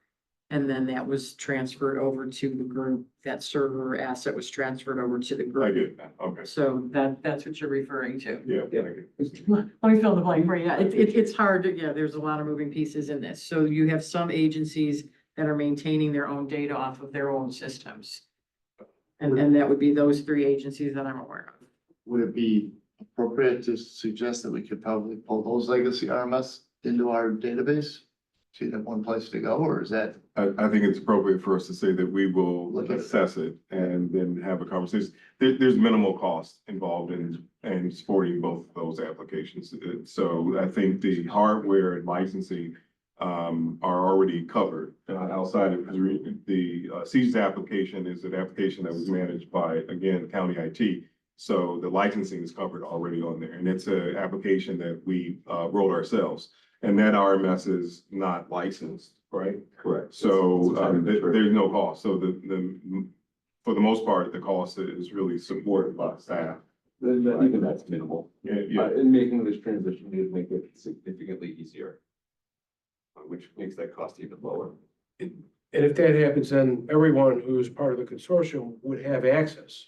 And then that was transferred over to the group. That server asset was transferred over to the I group. get that, okay. So that's what you're referring to. Yeah. Let me fill the blank for you. Yeah, it's hard to, there's a lot of moving pieces in this. So you have some agencies that are maintaining their own data off of their own systems. And that would be those three agencies that I'm aware of. Would it be appropriate to suggest that we could probably pull those legacy RMS into our database? So you have one place to go, or is that? I think it's appropriate for us to say that we will Look at it. assess it and then have a conversation. There's minimal cost involved in supporting both of those applications. So I think the hardware and licensing are already covered outside of, the CGIS application is an application that was managed by, again, county IT. So the licensing is covered already on there, and it's an application that we wrote ourselves. And that RMS is not licensed, right? Correct. So It's there's no cost. So for the most part, the cost is really supported by staff. Even that's minimal. Yeah. And making this transition would make it significantly easier. Which makes that cost even lower. And if that happens, then everyone who's part of the consortium would have access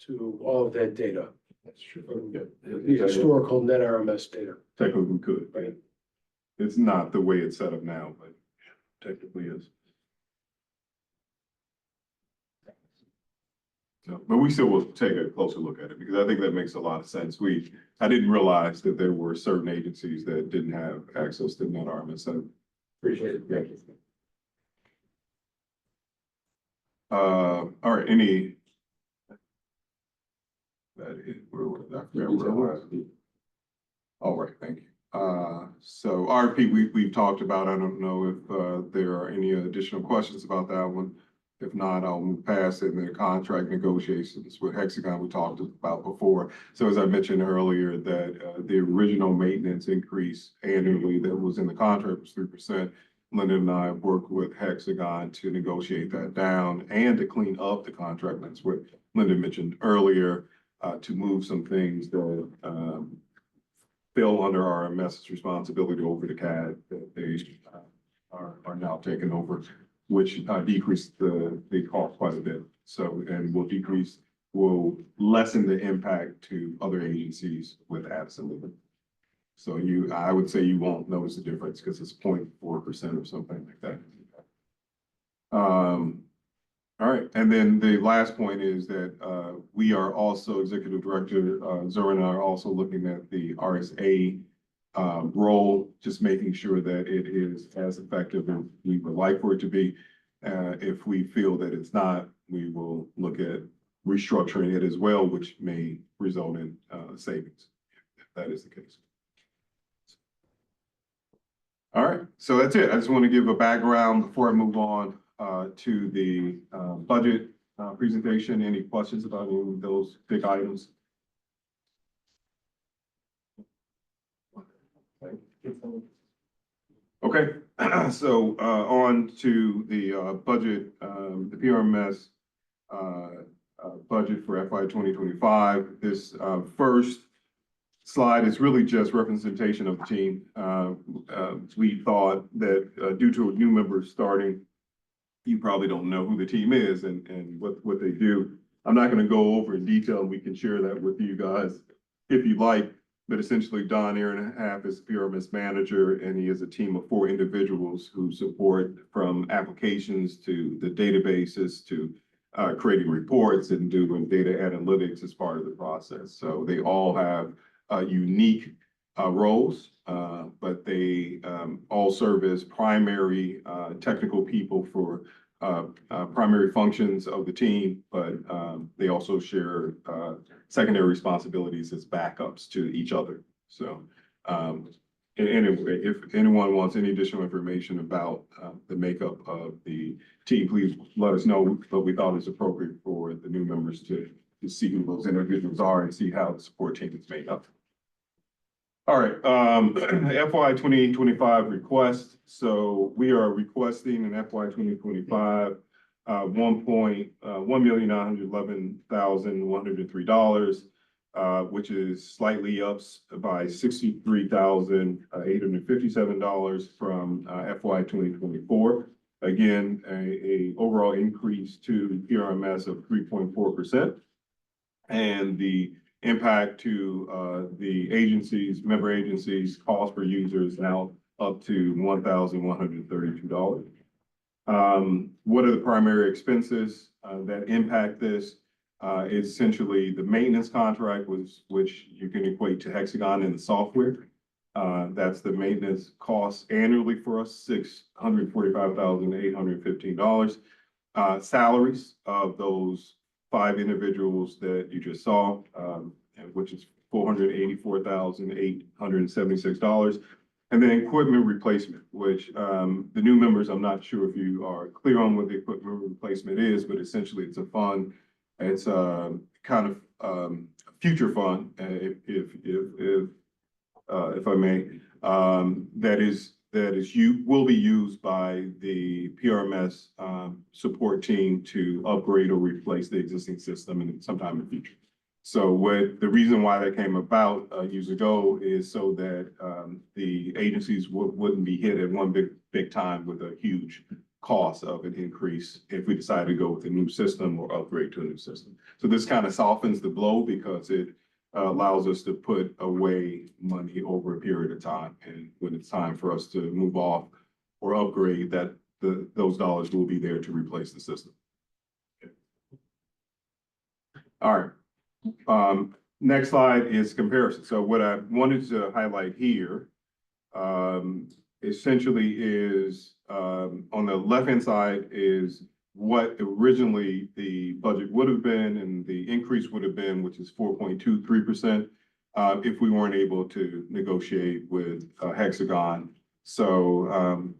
to all of that data, That's true. the historical net RMS data. Technically, we could. Right. It's not the way it's set up now, but technically is. So, but we still will take a closer look at it because I think that makes a lot of sense. I didn't realize that there were certain agencies that didn't have access to net RMS. So appreciate it. Thank you. All right, that is, where was that? I forgot where it was. All right, thank you. So RP, we've talked about. I don't know if there are any additional questions about that one. If not, I'll move past it in the contract negotiations with Hexagon we talked about before. So as I mentioned earlier, that the original maintenance increase annually that was in the contract was 3%. Linda and I worked with Hexagon to negotiate that down and to clean up the contract. That's what Linda mentioned earlier, to move some things that fell under RMS's responsibility over to CAD that they are now taking over, which decreased the cost quite a bit. So, and will lessen the impact to other agencies with Addison. So I would say you won't notice the difference because it's 0.4% or something like that. All right, and then the last point is that we are also, Executive Director Zoran and I are also looking at the RSA role, just making sure that it is as effective as we would like for it to be. If we feel that it's not, we will look at restructuring it as well, which may result in savings, if that is the case. All right, so that's it. I just want to give a background before I move on to the budget presentation. Any questions about any of those big items? Okay, so on to the budget, the PRMS budget for FY 2025. This first slide is really just representation of the team. We thought that due to new members starting, you probably don't know who the team is and what they do. I'm not going to go over in detail. We can share that with you guys if you like. But essentially, Don Aaron is PRMS manager, and he has a team of 4 individuals who support from applications to the databases to creating reports and doing data analytics as part of the process. So they all have unique roles, but they all serve as primary technical people for primary functions of the team, but they also share secondary responsibilities as backups to each other. So anyway, if anyone wants any additional information about the makeup of the team, please let us know. But we thought it's appropriate for the new members to see who those individuals are and see how the support team is made up. All right, FY 2025 request. So we are requesting in FY 2025, $1,911,103, which is slightly up by $63,857 from FY 2024. Again, a overall increase to PRMS of 3.4%. And the impact to the agencies, member agencies, cost per user is now up to $1,132. What are the primary expenses that impact this? It's essentially the maintenance contract, which you can equate to Hexagon and the software. That's the maintenance costs annually for us, $645,815. Salaries of those 5 individuals that you just saw, which is $484,876. And then equipment replacement, which the new members, I'm not sure if you are clear on what the equipment replacement is, but essentially it's a fund. It's kind of future fund, if I may, will be used by the PRMS, support team to upgrade or replace the existing system in sometime in the future. So the reason why that came about, years ago is so that, the agencies wouldn't be hit at one big time with a huge cost of an increase if we decide to go with a new system or upgrade to a new system. So this kind of softens the blow because it allows us to put away money over a period of time. And when it's time for us to move off or upgrade, those dollars will be there to replace the system. Okay. All right. Next slide is comparison. So what I wanted to highlight here essentially is on the left-hand side is what originally the budget would have been and the increase would have been, which is 4.23%, if we weren't able to negotiate with Hexagon. So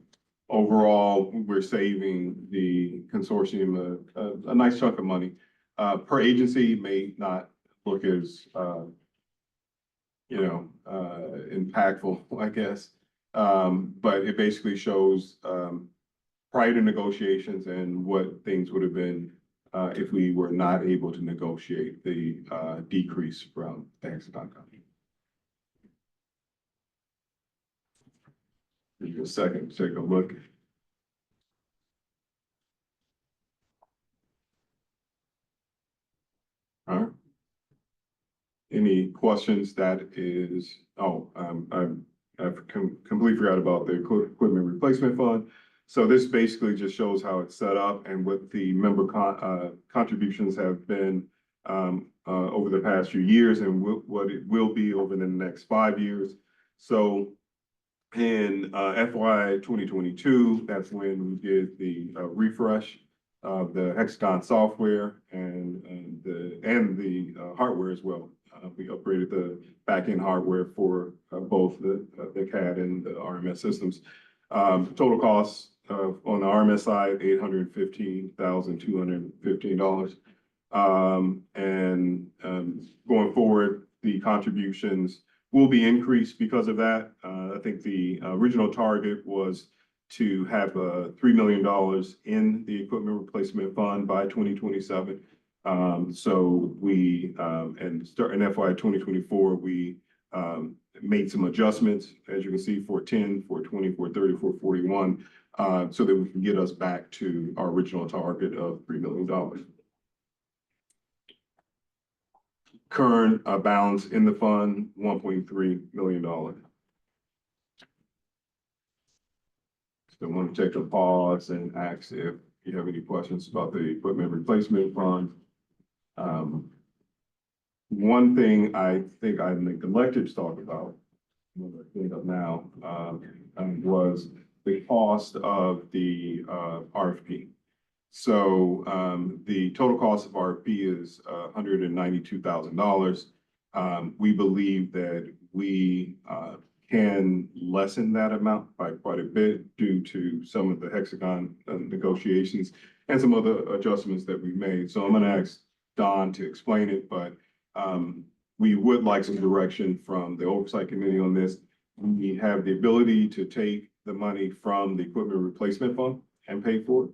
overall, we're saving the consortium a nice chunk of money. Per agency may not look as impactful, I guess. But it basically shows prior to negotiations and what things would have been if we were not able to negotiate the decrease from the Hexagon company. Give you a second to take a look. All right. Any questions? That is, I've completely forgot about the equipment replacement fund. So this basically just shows how it's set up and what the member contributions have been over the past few years and what it will be over the next 5 years. So in FY 2022, that's when we did the refresh of the Hexagon software and the hardware as well. We upgraded the back-end hardware for both the CAD and the RMS systems. Total costs on the RMS side, $815,215. And going forward, the contributions will be increased because of that. I think the original target was to have $3 million in the equipment replacement fund by 2027. So we, and starting FY 2024, we made some adjustments, as you can see, 410, 420, 430, 441, so that we can get us back to our original target of $3 million. Current balance in the fund, $1.3 million. So I want to take a pause and ask if you have any questions about the equipment replacement fund. One thing I think I neglected to talk about, what I think of now, was the cost of the RFP. So the total cost of RFP is $192,000. We believe that we can lessen that amount by quite a bit due to some of the Hexagon negotiations and some other adjustments that we made. So I'm going to ask Don to explain it, but we would like some direction from the Oversight Committee on this. We have the ability to take the money from the equipment replacement fund and pay for it,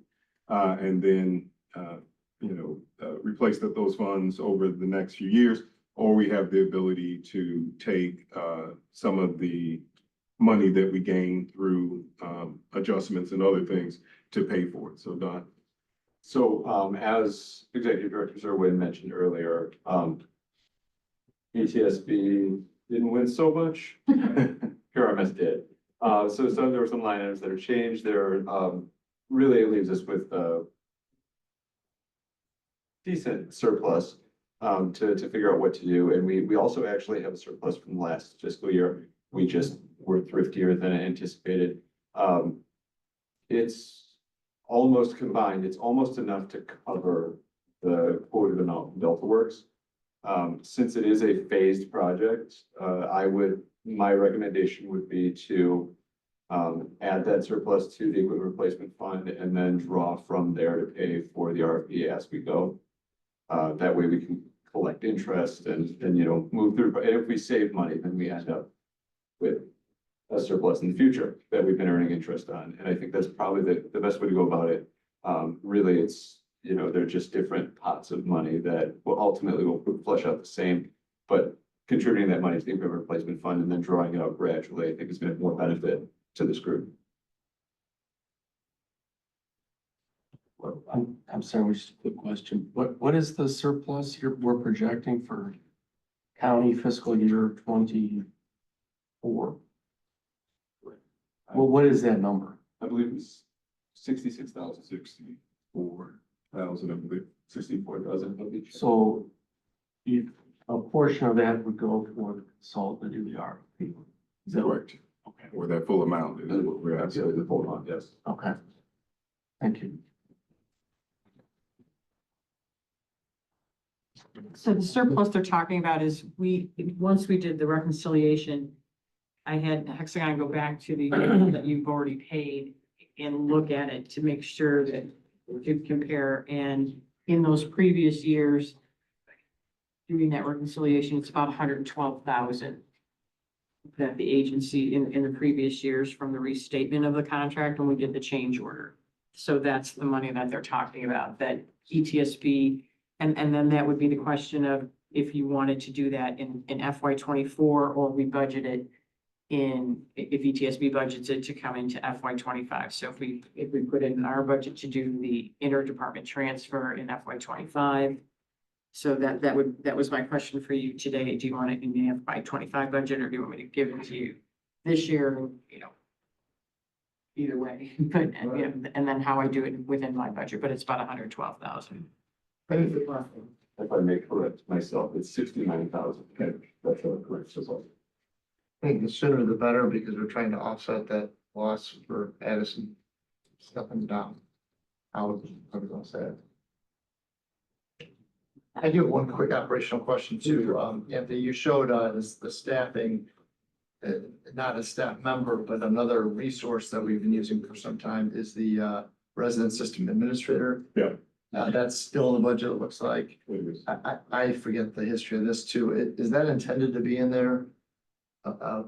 and then replace those funds over the next few years, or we have the ability to take some of the money that we gain through adjustments and other things to pay for it. So Don. So as Executive Director Zerwin mentioned earlier, ETSB didn't win so much. PRMS did. So there were some line items that are changed there. Really, it leaves us with decent surplus to figure out what to do. And we also actually have a surplus from last fiscal year. We just were thriftier than anticipated. It's almost combined. It's almost enough to cover the quoted amount Delta Works. Since it is a phased project, my recommendation would be to add that surplus to the equipment replacement fund and then draw from there to pay for the RFP as we go. That way we can collect interest and, you know, move through. But if we save money, then we end up with a surplus in the future that we've been earning interest on. And I think that's probably the best way to go about it. Really, it's, you know, they're just different pots of money that will ultimately will flush out the same, but contributing that money to the equipment replacement fund and then drawing it out gradually, I think is going to have more benefit to this group. I'm sorry, just a quick question. What is the surplus we're projecting for county fiscal year 24? Well, what is that number? I believe it's 66,000. 64,000, I believe. 64,000. So a portion of that would go for the consultant to do the RFP. Is that Correct. Okay. Or that full amount is what we're asking. Absolutely, the full amount, yes. Okay. Thank you. So the surplus they're talking about is once we did the reconciliation, I had Hexagon go back to the year that you've already paid and look at it to make sure that we could compare. And in those previous years, doing that reconciliation, it's about 112,000 that the agency in the previous years from the restatement of the contract when we did the change order. So that's the money that they're talking about, that ETSB. And then that would be the question of if you wanted to do that in FY 24 or we budgeted if ETSB budgets it to come into FY 25. So if we put it in our budget to do the interdepartment transfer in FY 25. So that was my question for you today. Do you want it in the FY 25 budget or do you want me to give it to you this year? You know, either way, but and then how I do it within my budget, but it's about 112,000. If I may correct myself, it's 69,000. Okay, that's correct as well. I think the sooner the better, because we're trying to offset that loss for Addison stepping down. I was gonna say it. I do have one quick operational question too. Anthony, you showed the staffing, not a staff member, but another resource that we've been using for some time is the resident system administrator. Yeah. That's still in the budget, it looks like. It is. I forget the history of this too. Is that intended to be in there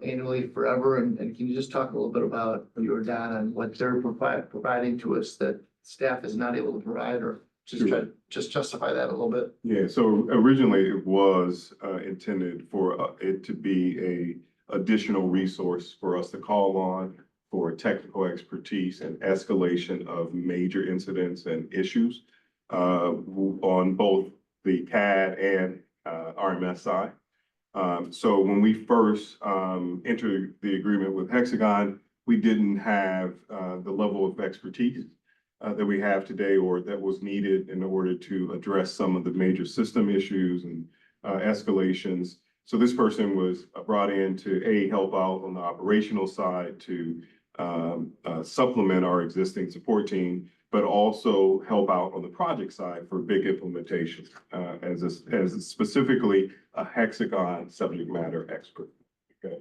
annually forever? And can you just talk a little bit about your data and what they're providing to us that staff is not able to provide, or just justify that a little bit? Yeah, so originally it was intended for it to be a additional resource for us to call on for technical expertise and escalation of major incidents and issues on both the CAD and RMS side. So when we first entered the agreement with Hexagon, we didn't have the level of expertise that we have today or that was needed in order to address some of the major system issues and escalations. So this person was brought in to help out on the operational side to supplement our existing support team, but also help out on the project side for big implementation as specifically a Hexagon subject matter expert. Okay.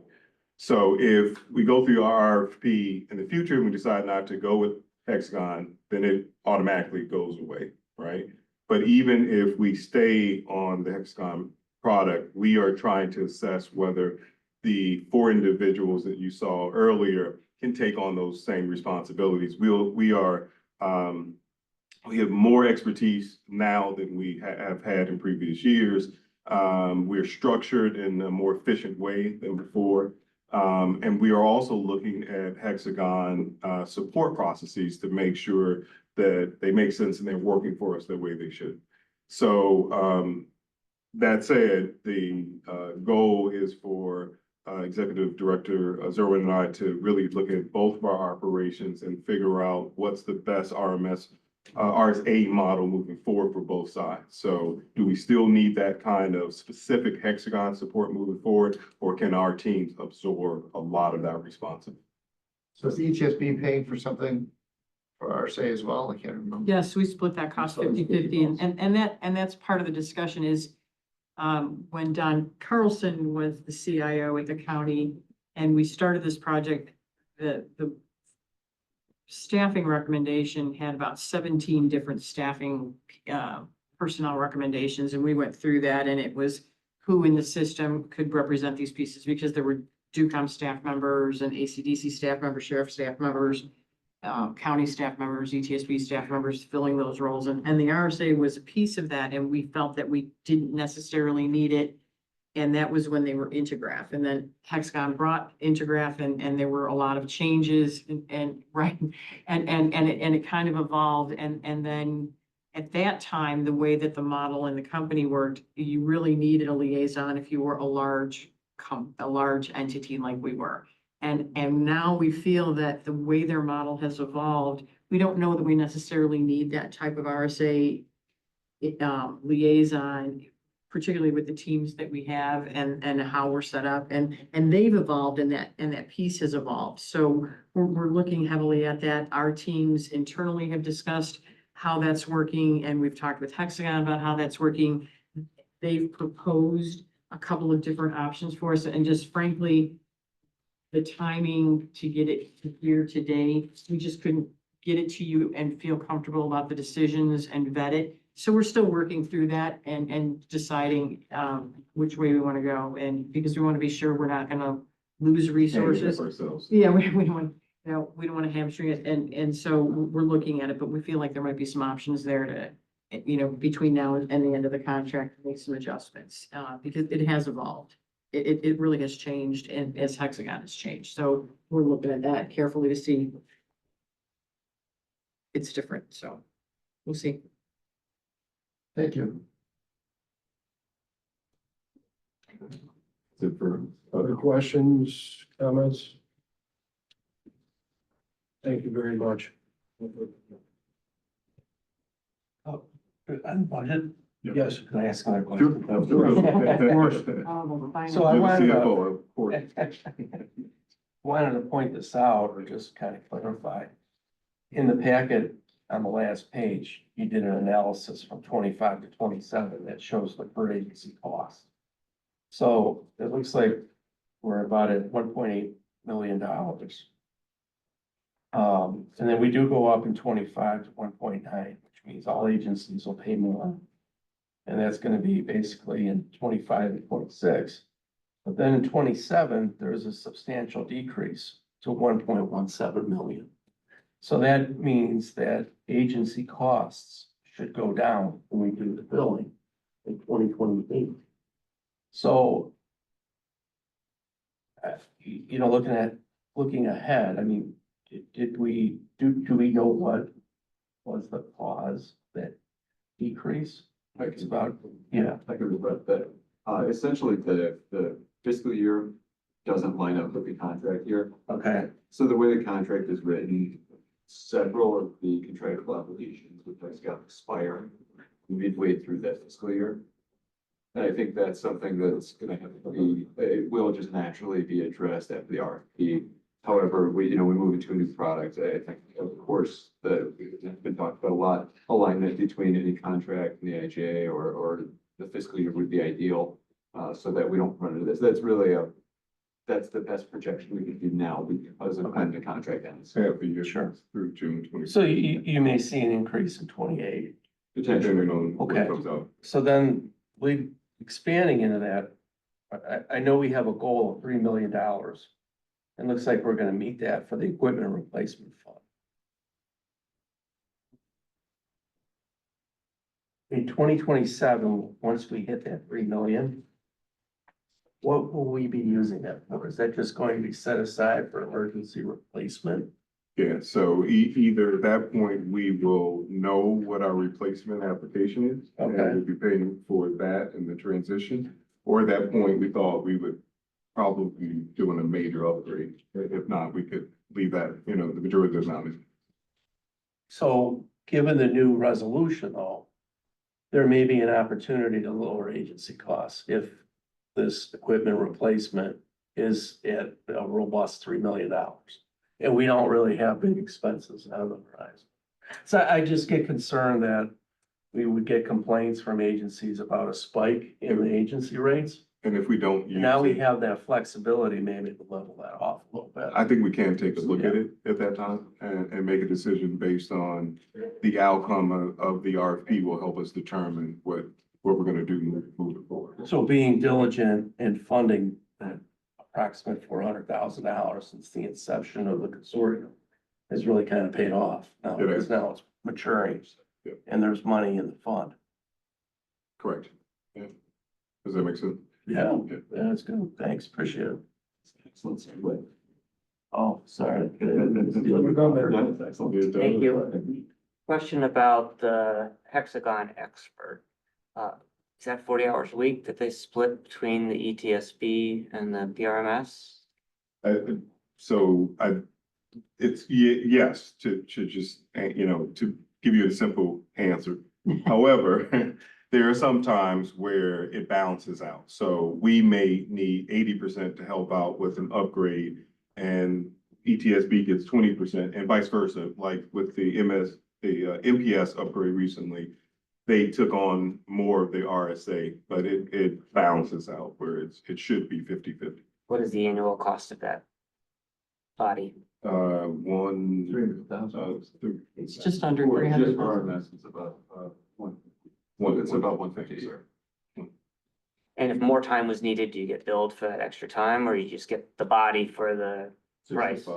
So if we go through our RFP in the future and we decide not to go with Hexagon, then it automatically goes away, right? But even if we stay on the Hexagon product, we are trying to assess whether the 4 individuals that you saw earlier can take on those same responsibilities. We have more expertise now than we have had in previous years. We're structured in a more efficient way than before. And we are also looking at Hexagon support processes to make sure that they make sense and they're working for us the way they should. So that said, the goal is for Executive Director Zerwin and I to really look at both of our operations and figure out what's the best RSA model moving forward for both sides. So do we still need that kind of specific Hexagon support moving forward, or can our teams absorb a lot of that responsibility? So is the ETSB paying for something for RSA as well? I can't remember. Yes, we split that cost 50-50 and that's part of the discussion is when Don Carlson was the CIO at the county and we started this project, the staffing recommendation had about 17 different staffing personnel recommendations, and we went through that, and it was who in the system could represent these pieces, because there were DuCom staff members and ACDC staff members, sheriff staff members, county staff members, ETSB staff members filling those roles. And the RSA was a piece of that, and we felt that we didn't necessarily need it. And that was when they were Intergraph, and then Hexagon brought Intergraph, and there were a lot of changes and right. And it kind of evolved, and then at that time, the way that the model and the company worked, you really needed a liaison if you were a large entity like we were. And now we feel that the way their model has evolved, we don't know that we necessarily need that type of RSA liaison, particularly with the teams that we have and how we're set up, and they've evolved, and that piece has evolved. So we're looking heavily at that. Our teams internally have discussed how that's working, and we've talked with Hexagon about how that's working. They've proposed a couple of different options for us, and just frankly, the timing to get it to here today, we just couldn't get it to you and feel comfortable about the decisions and vet it. So we're still working through that and deciding which way we want to go, and because we want to be sure we're not going to lose resources. Ourselves. Yeah, we don't want, we don't want to hamstring it, and so we're looking at it, but we feel like there might be some options there to, between now and the end of the contract, to make some adjustments, because it has evolved. It really has changed, and as Hexagon has changed, so we're looking at that carefully to see. It's different, so we'll see. Thank you. Is it for Other questions, comments? Thank you very much. On budget, Yes. can I ask another Sure. question? Of course. So I You're the wanted to, CFO, of course. wanted to point this out or just kind of clarify. In the packet on the last page, you did an analysis from 25 to 27 that shows the per agency cost. So it looks like we're about at $1.8 million. And then we do go up in 25 to 1.9, which means all agencies will pay more. And that's gonna be basically in 25 and 26. But then in 27, there's a substantial decrease to 1.17 million. So that means that agency costs should go down when we do the billing in 2028. So, looking ahead, I mean, do we know what was the cause that decrease? It's about, yeah. I can regret that. Essentially, the fiscal year doesn't line up with the contract year. Okay, So the way the contract is written, several of the contractual obligations with Hexagon expire midway through that fiscal year. And I think that's something that's gonna have to be, it will just naturally be addressed after the RFP. However, we move into a new product. I think, of course, it's been talked about a lot, alignment between any contract and the IGA or the fiscal year would be ideal, so that we don't run into this. That's the best projection we can do now because of when the contract ends. Half a year Sure. through June 20. so you may see an increase in 28. Depending on what Okay. comes out. So then expanding into that, I know we have a goal of $3 million. It looks like we're gonna meet that for the equipment replacement fund. In 2027, once we hit that 3 million, what will we be using that for? Is that just going to be set aside for emergency replacement? Yeah, so either at that point, we will know what our replacement application is. And Okay. we'll be paying for that in the transition. Or at that point, we thought we would probably be doing a major upgrade. If not, we could leave that, the majority of the amount. So given the new resolution though, there may be an opportunity to lower agency costs if this equipment replacement is at a robust $3 million. And we don't really have big expenses on the horizon. So I just get concerned that we would get complaints from agencies about a spike in the agency rates. And if we don't use Now we it, have that flexibility, maybe to level that off a little bit. I think we can take a look at it at that time and make a decision based on the outcome of the RFP will help us determine what we're gonna do moving forward. So being diligent in funding that approximate $400,000 since the inception of the consortium has really kind of paid off now, It because is. now it's maturing Yeah. and there's money in the fund. Correct. Yeah. Does that make sense? Yeah, that's good. Thanks, appreciate it. Oh, sorry. Thank you. Question about the Hexagon expert. Is that 40 hours a week that they split between the ETSB and the PRMS? Yes, to just, to give you a simple answer. However, there are some times where it balances out. So we may need 80% to help out with an upgrade and ETSB gets 20% and vice versa, like with the MPS upgrade recently. They took on more of the RSA, but it balances out where it should be 50-50. What is the annual cost of that body? One. 300,000. It's just under 300. It's about, it's about 150, sir. And if more time was needed, do you get billed for that extra time, or you just get the body for the price?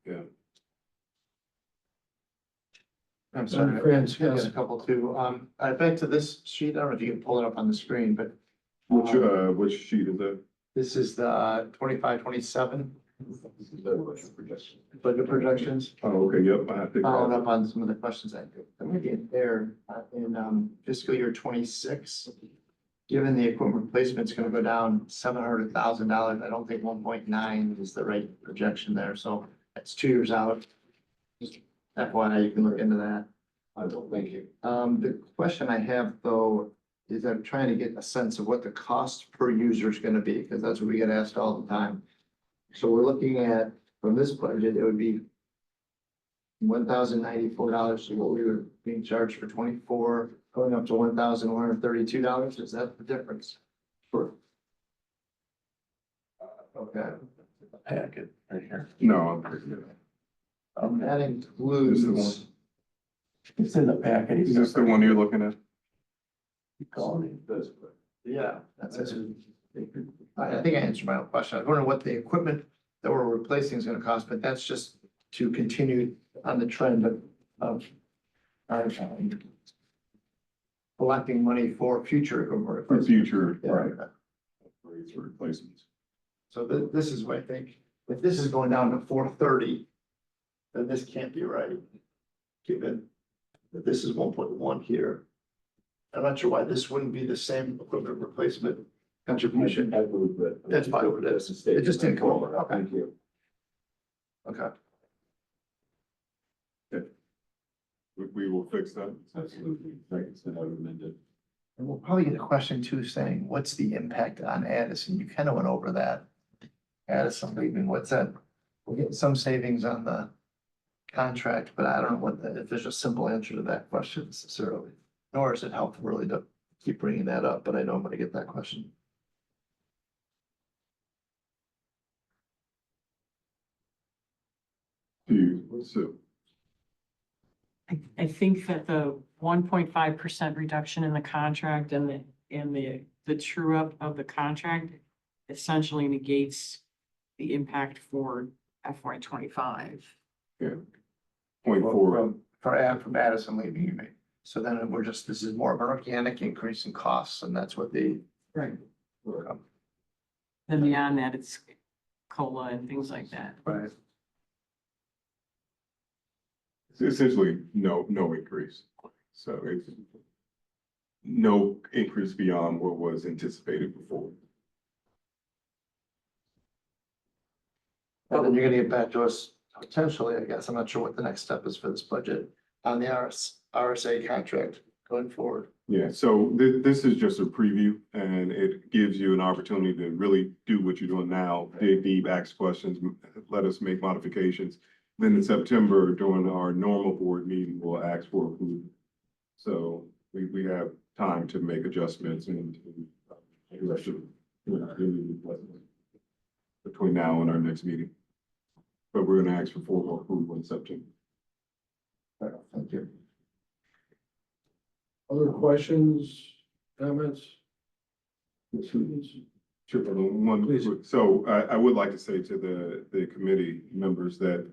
Yeah. I'm sorry, Fran's got a couple too. Back to this sheet, I don't know if you can pull it up on the screen, but Which sheet is that? this is the 25-27 budget projections. Oh, okay, yep, I have to. Following up on some of the questions I made there, in fiscal year 26. Given the equipment replacement's gonna go down $700,000, I don't think 1.9 is the right projection there, so that's 2 years out. Just FYI, you can look into that. I don't think you. The question I have though, is I'm trying to get a sense of what the cost per user is gonna be, because that's what we get asked all the time. So we're looking at, from this budget, it would be $1,094, so what we were being charged for 24, going up to $1,132, is that the difference? For okay, Packet right here. No, I'm pretty good. that includes, It's in the packet. Is this the one you're looking at? Keep calling it. yeah, that's it. I think I answered my own question. I was wondering what the equipment that we're replacing is gonna cost, but that's just to continue on the trend of collecting money for future equipment. For future, Yeah. right. Upgrades or replacements. So this is what I think, if this is going down to 430, then this can't be right. Given that this is 1.1 here. I'm not sure why this wouldn't be the same equipment replacement contribution. That's fine what it is. It just didn't come over. Okay. Thank you. Okay. We will fix that. Absolutely. Second, I would amend it. And we'll probably get a question too, saying, what's the impact on Addison? You kind of went over that. Addison leaving, what's that? We're getting some savings on the contract, but I don't know if there's a simple answer to that question necessarily. Nor is it helpful really to keep bringing that up, but I know I'm gonna get that question. So, I think that the 1.5% reduction in the contract and the true up of the contract essentially negates the impact for FY 25. yeah. Point four. From Addison leaving, you mean? So then this is more of an organic increase in costs, and that's what the. Right. Then beyond that, it's COLA and things like that. Right. It's essentially no increase. So it's no increase beyond what was anticipated before. And then you're gonna get back to us potentially, I guess, I'm not sure what the next step is for this budget on the RSA contract going forward. Yeah, so this is just a preview and it gives you an opportunity to really do what you're doing now, dig deep, ask questions, let us make modifications. Then in September, during our normal board meeting, we'll ask for approval. So we have time to make adjustments and between now and our next meeting. But we're gonna ask for formal approval in September. Thank you. Other questions, comments? Sure, one, Please. so I would like to say to the committee members that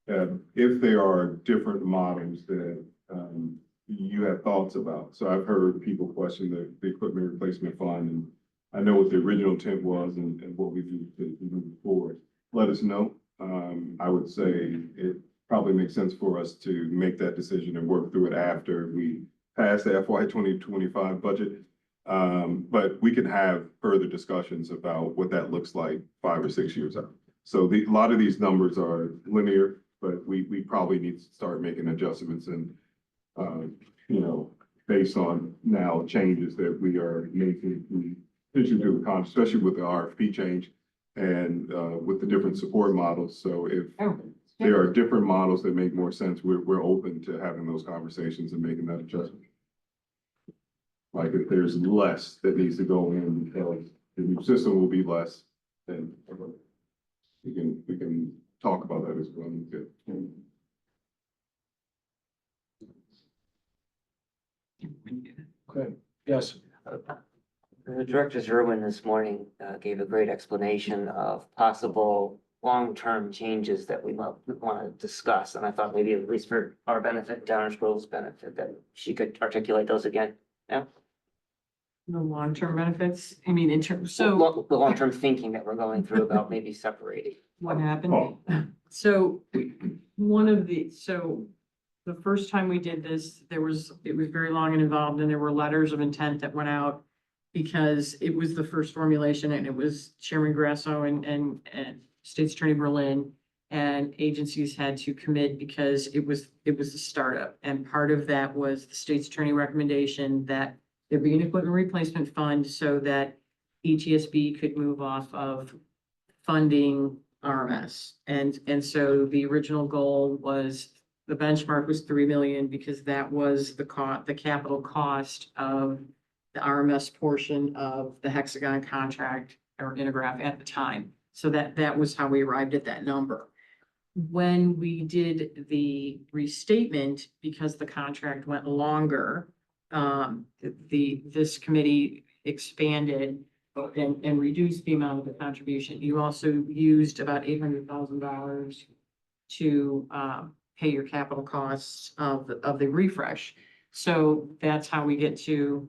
if there are different models that you have thoughts about. So I've heard people question the equipment replacement fund, and I know what the original intent was and what we do to move forward. Let us know. I would say it probably makes sense for us to make that decision and work through it after we pass the FY 2025 budget. But we can have further discussions about what that looks like 5 or 6 years out. So a lot of these numbers are linear, but we probably need to start making adjustments and, based on now changes that we are making, especially with the RFP change and with the different support models. So if there are different models that make more sense, we're open to having those conversations and making that adjustment. Like if there's less that needs to go in, because the new system will be less, then we can talk about that as well. Okay, yes. Director Zerwin this morning gave a great explanation of possible long-term changes that we want to discuss. And I thought maybe at least for our benefit, Downers Grove's benefit, that she could articulate those again. Yeah. The long-term benefits, I mean, in terms, so The long-term thinking that we're going through about maybe separating. what happened? Oh. So the first time we did this, it was very long and involved, and there were letters of intent that went out because it was the first formulation, and it was Chairman Grasso and State's Attorney Berlin, and agencies had to commit because it was a startup. And part of that was the State's Attorney recommendation that there be an equipment replacement fund so that ETSB could move off of funding RMS. And so the original goal was, the benchmark was 3 million because that was the capital cost of the RMS portion of the Hexagon contract or Intergraph at the time. So that was how we arrived at that number. When we did the restatement, because the contract went longer, this committee expanded and reduced the amount of the contribution. You also used about $800,000 to pay your capital costs of the refresh. So that's how we get to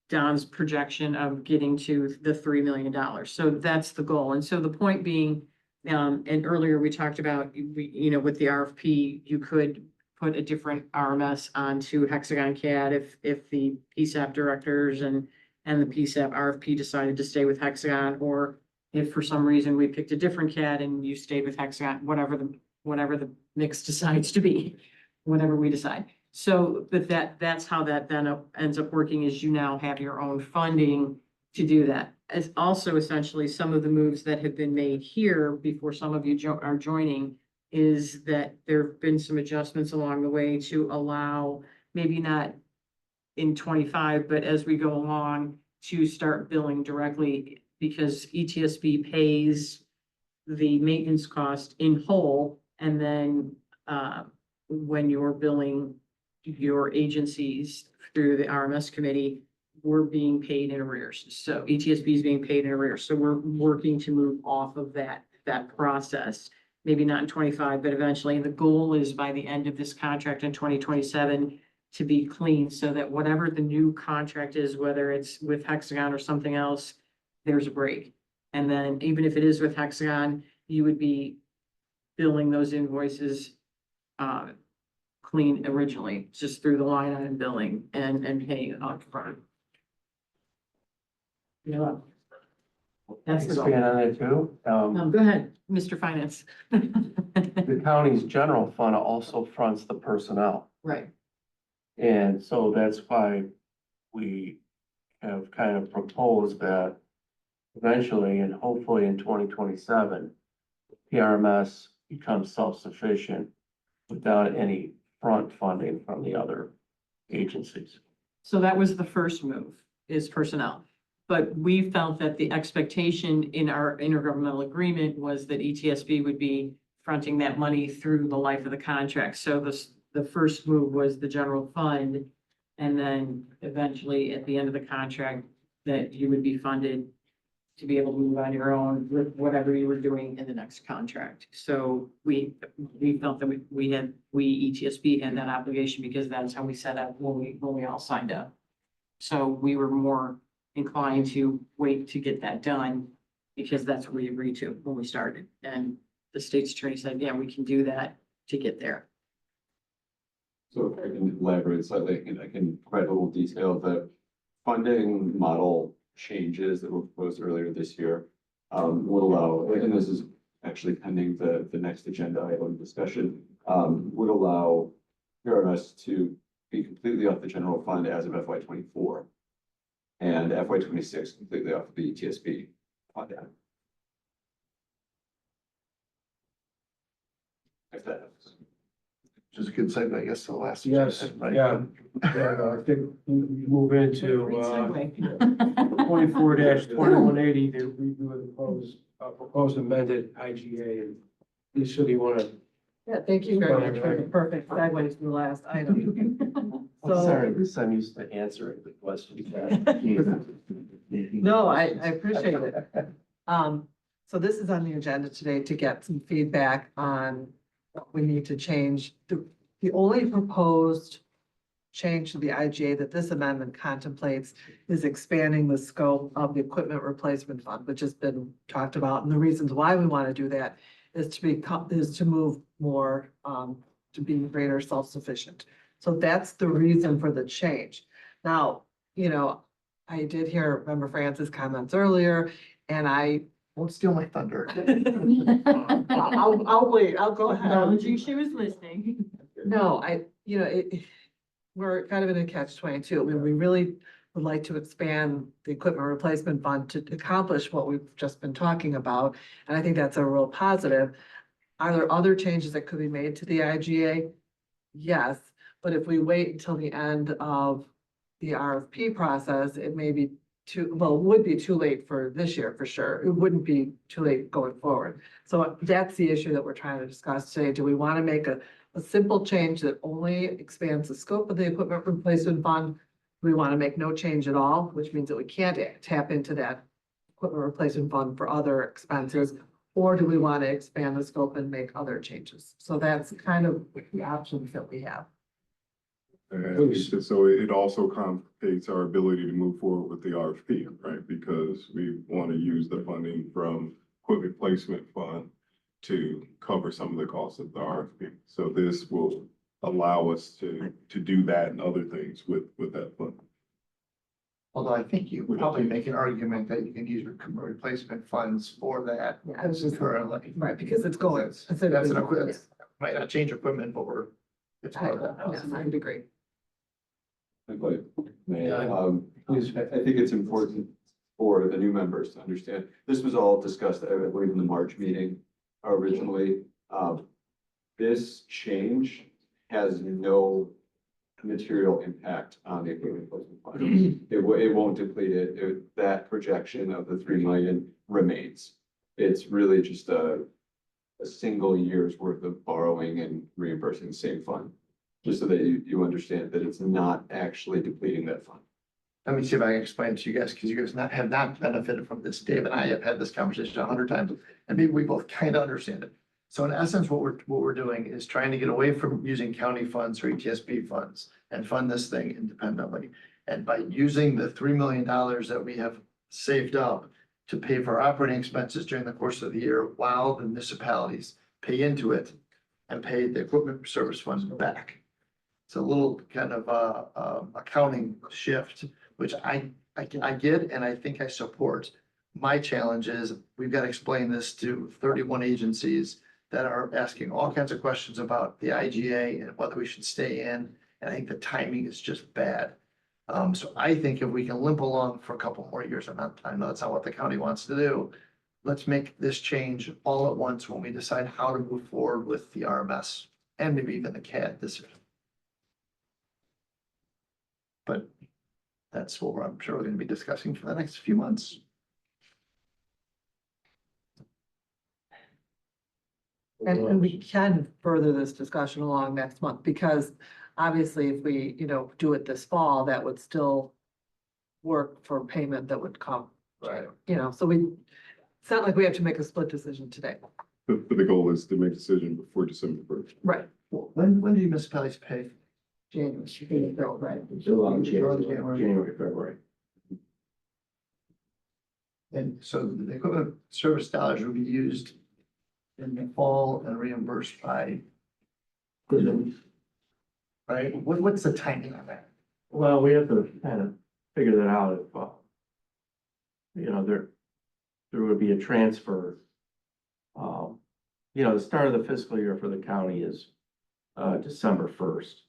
Don's projection of getting to the $3 million. So that's the goal. And so the point being, and earlier we talked about, with the RFP, you could put a different RMS onto Hexagon CAD if the PSAP directors and the PSAP RFP decided to stay with Hexagon, or if for some reason we picked a different CAD and you stayed with Hexagon, whatever the mix decides to be, whatever we decide. So, but that's how that then ends up working, is you now have your own funding to do that. As also essentially some of the moves that have been made here before some of you are joining is that there have been some adjustments along the way to allow, maybe not in 25, but as we go along, to start billing directly, because ETSB pays the maintenance cost in whole, and then when you're billing your agencies through the RMS committee, we're being paid in arrears. So ETSB is being paid in arrears. So we're working to move off of that process. Maybe not in 25, but eventually. And the goal is by the end of this contract in 2027 to be clean, so that whatever the new contract is, whether it's with Hexagon or something else, there's a break. And then even if it is with Hexagon, you would be billing those invoices clean originally, just through the line item billing and paying it upfront. Yeah. That's the goal. Expand on that too. Go ahead, Mr. Finance. The county's general fund also fronts the personnel. Right. And so that's why we have kind of proposed that eventually and hopefully in 2027, PRMS becomes self-sufficient without any front funding from the other agencies. So that was the first move, is personnel. But we felt that the expectation in our intergovernmental agreement was that ETSB would be fronting that money through the life of the contract. So the first move was the general fund. And then eventually at the end of the contract, that you would be funded to be able to move on your own with whatever you were doing in the next contract. So we felt that we ETSB had that obligation because that's how we set up when we all signed up. So we were more inclined to wait to get that done because that's what we agreed to when we started. And the state's attorney said, yeah, we can do that to get there. So if I can elaborate slightly, I can provide a little detail. The funding model changes that were proposed earlier this year would allow, and this is actually pending the next agenda item discussion, would allow PRMS to be completely off the general fund as of FY '24. And FY '26 completely off of the ETSB fund. If that helps. Which is a good segue, I guess, to the last. Yes, right? yeah. I think we move into, Great segue. 24-2180, the review of the proposed amended IGA. And Lisa, do you want to? Yeah, thank you very much for the perfect segue to the last item. I'm sorry, at least I'm used to answering the questions. No, I appreciate it. So this is on the agenda today to get some feedback on what we need to change. The only proposed change to the IGA that this amendment contemplates is expanding the scope of the equipment replacement fund, which has been talked about. And the reasons why we want to do that is to move more, to be greater self-sufficient. So that's the reason for the change. Now, I did hear Member Francis' comments earlier, and I Won't steal my thunder. I'll wait, I'll go ahead. Acknowledging she was listening. No, we're kind of in a catch-22. I mean, we really would like to expand the equipment replacement fund to accomplish what we've just been talking about. And I think that's a real positive. Are there other changes that could be made to the IGA? Yes, but if we wait until the end of the RFP process, it may be it would be too late for this year, for sure. It wouldn't be too late going forward. So that's the issue that we're trying to discuss today. Do we want to make a simple change that only expands the scope of the equipment replacement fund? We want to make no change at all, which means that we can't tap into that equipment replacement fund for other expenses. Or do we want to expand the scope and make other changes? So that's kind of the options that we have. And so it also complicates our ability to move forward with the RFP, right? Because we want to use the funding from equipment replacement fund to cover some of the costs of the RFP. So this will allow us to do that and other things with that fund. Although I think you probably make an argument that you can use replacement funds for that. Yeah, I was just, Currently. right, because it's going. That's an equipment, might not change equipment, but it's part of that. Yes, I would agree. Please. I think it's important for the new members to understand, this was all discussed, I believe, in the March meeting originally. This change has no material impact on the equipment replacement fund. It won't deplete it. That projection of the 3 million remains. It's really just a single year's worth of borrowing and reimbursing the same fund. Just so that you understand that it's not actually depleting that fund. Let me see if I can explain it to you guys, because you guys have not benefited from this. Dave and I have had this conversation 100 times, and maybe we both kind of understand it. So in essence, what we're doing is trying to get away from using county funds or ETSB funds and fund this thing independently. And by using the $3 million that we have saved up to pay for operating expenses during the course of the year, while the municipalities pay into it and pay the equipment service funds back. It's a little kind of accounting shift, which I get and I think I support. My challenge is we've got to explain this to 31 agencies that are asking all kinds of questions about the IGA and whether we should stay in. And I think the timing is just bad. So I think if we can limp along for a couple more years, I know that's not what the county wants to do. Let's make this change all at once when we decide how to move forward with the RMS and maybe even the CAD this year. But that's what I'm sure we're gonna be discussing for the next few months. And we can further this discussion along next month, because obviously if we, do it this fall, that would still work for payment that would come. Right. So it's not like we have to make a split decision today. But the goal is to make a decision before December first. Right. Well, when do municipalities pay? January, right. January, February. And so the equipment service dollars will be used in the fall and reimbursed by, right? What's the timing on that? Well, we have to kind of figure that out if, there would be a transfer. The start of the fiscal year for the county is, December 1st.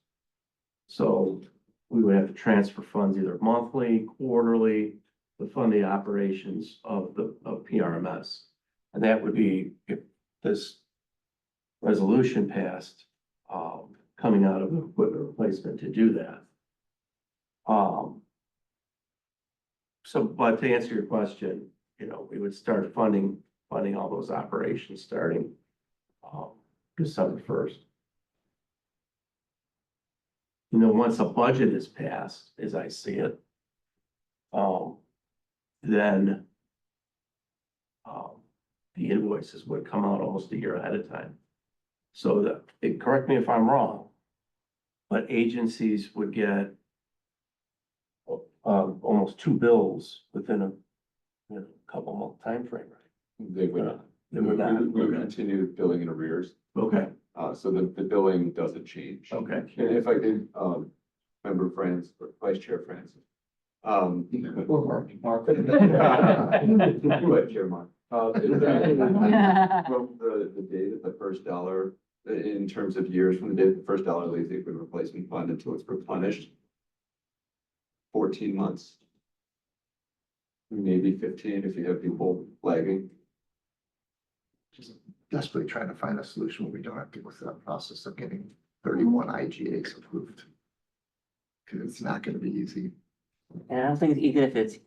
So we would have to transfer funds either monthly, quarterly, to fund the operations of PRMS. And that would be, if this resolution passed, coming out of equipment replacement to do that. But to answer your question, we would start funding all those operations starting, December 1st. Once a budget is passed, as I see it, then the invoices would come out almost a year ahead of time. So that, correct me if I'm wrong, but agencies would get almost 2 bills within a couple month timeframe, right? They would not. They would not. We would continue billing in arrears, Okay, so the billing doesn't change. okay. And if I could, member Francis, or Vice Chair Francis. Or Mark. Go ahead, Chair Mark. From the date of the first dollar, in terms of years, from the date the first dollar leaves the equipment replacement fund until it's replenished, 14 months. Maybe 15 if you have people lagging. Just desperately trying to find a solution where we don't have to go through that process of getting 31 IGAs approved. Because it's not gonna be easy. And I don't think even if it's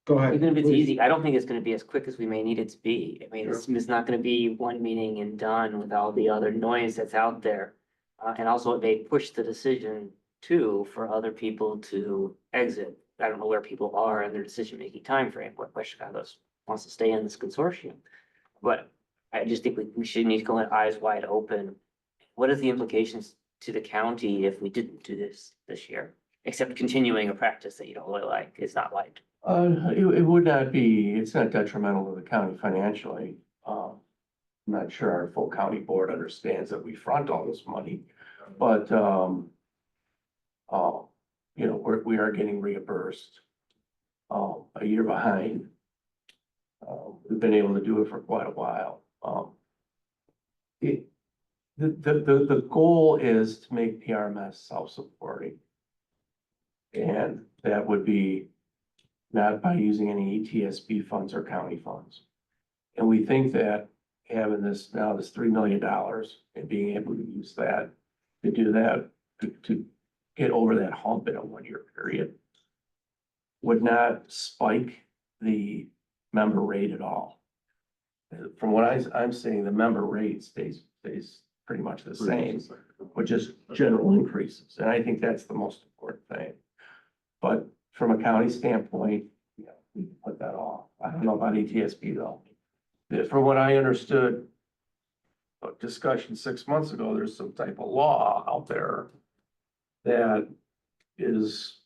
Go ahead. Even if it's please. easy, I don't think it's gonna be as quick as we may need it to be. I mean, it's not gonna be one meeting and done with all the other noise that's out there. And also it may push the decision too for other people to exit. I don't know where people are in their decision-making timeframe, what Chicago wants to stay in this consortium. But I just think we should need to go in eyes wide open. What are the implications to the county if we didn't do this year? Except continuing a practice that you don't really like, is not liked. It would not be, it's not detrimental to the county financially. I'm not sure our full county board understands that we front all this money, but, we are getting reimbursed, a year behind. We've been able to do it for quite a while. The goal is to make PRMS self-supporting. And that would be not by using any ETSB funds or county funds. And we think that having this $3 million and being able to use that to do that, to get over that hump in a 1-year period would not spike the member rate at all. From what I'm seeing, the member rate stays pretty much the same, but just general increases. And I think that's the most important thing. But from a county standpoint, we can put that off. I don't know about ETSB though. From what I understood, discussion 6 months ago, there's some type of law out there that is,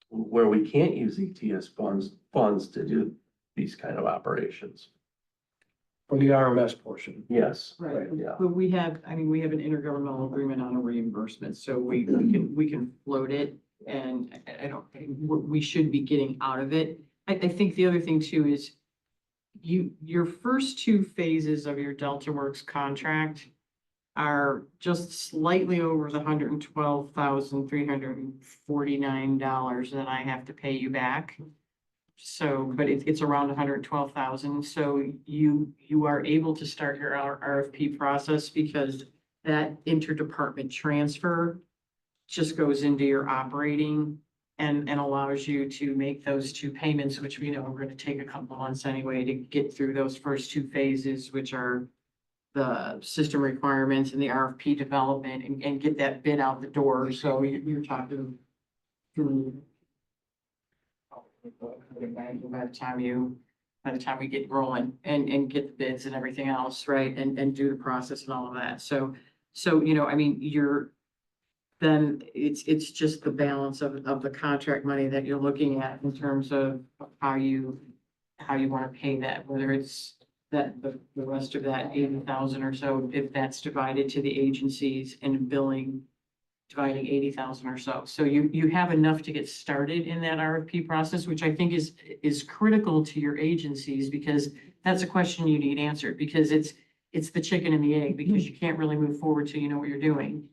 where we can't use ETS funds to do these kind of operations. For the RMS portion. Yes. Right, Yeah. but we have an intergovernmental agreement on a reimbursement, so we can float it. And I don't think we should be getting out of it. I think the other thing too is your first 2 phases of your Delta Works contract are just slightly over the $112,349 that I have to pay you back. So, but it's around 112,000. So you are able to start your RFP process because that interdepartment transfer just goes into your operating and allows you to make those two payments, which we know are gonna take a couple months anyway to get through those first two phases, which are the system requirements and the RFP development and get that bid out the door. So you're talking through by the time we get rolling and get the bids and everything else, right? And do the process and all of that. So, I mean, then it's just the balance of the contract money that you're looking at in terms of how you want to pay that, whether it's that the rest of that 80,000 or so, if that's divided to the agencies and billing, dividing 80,000 or so. So you have enough to get started in that RFP process, which I think is critical to your agencies, because that's a question you need answered, because it's the chicken and the egg, because you can't really move forward till you know what you're doing.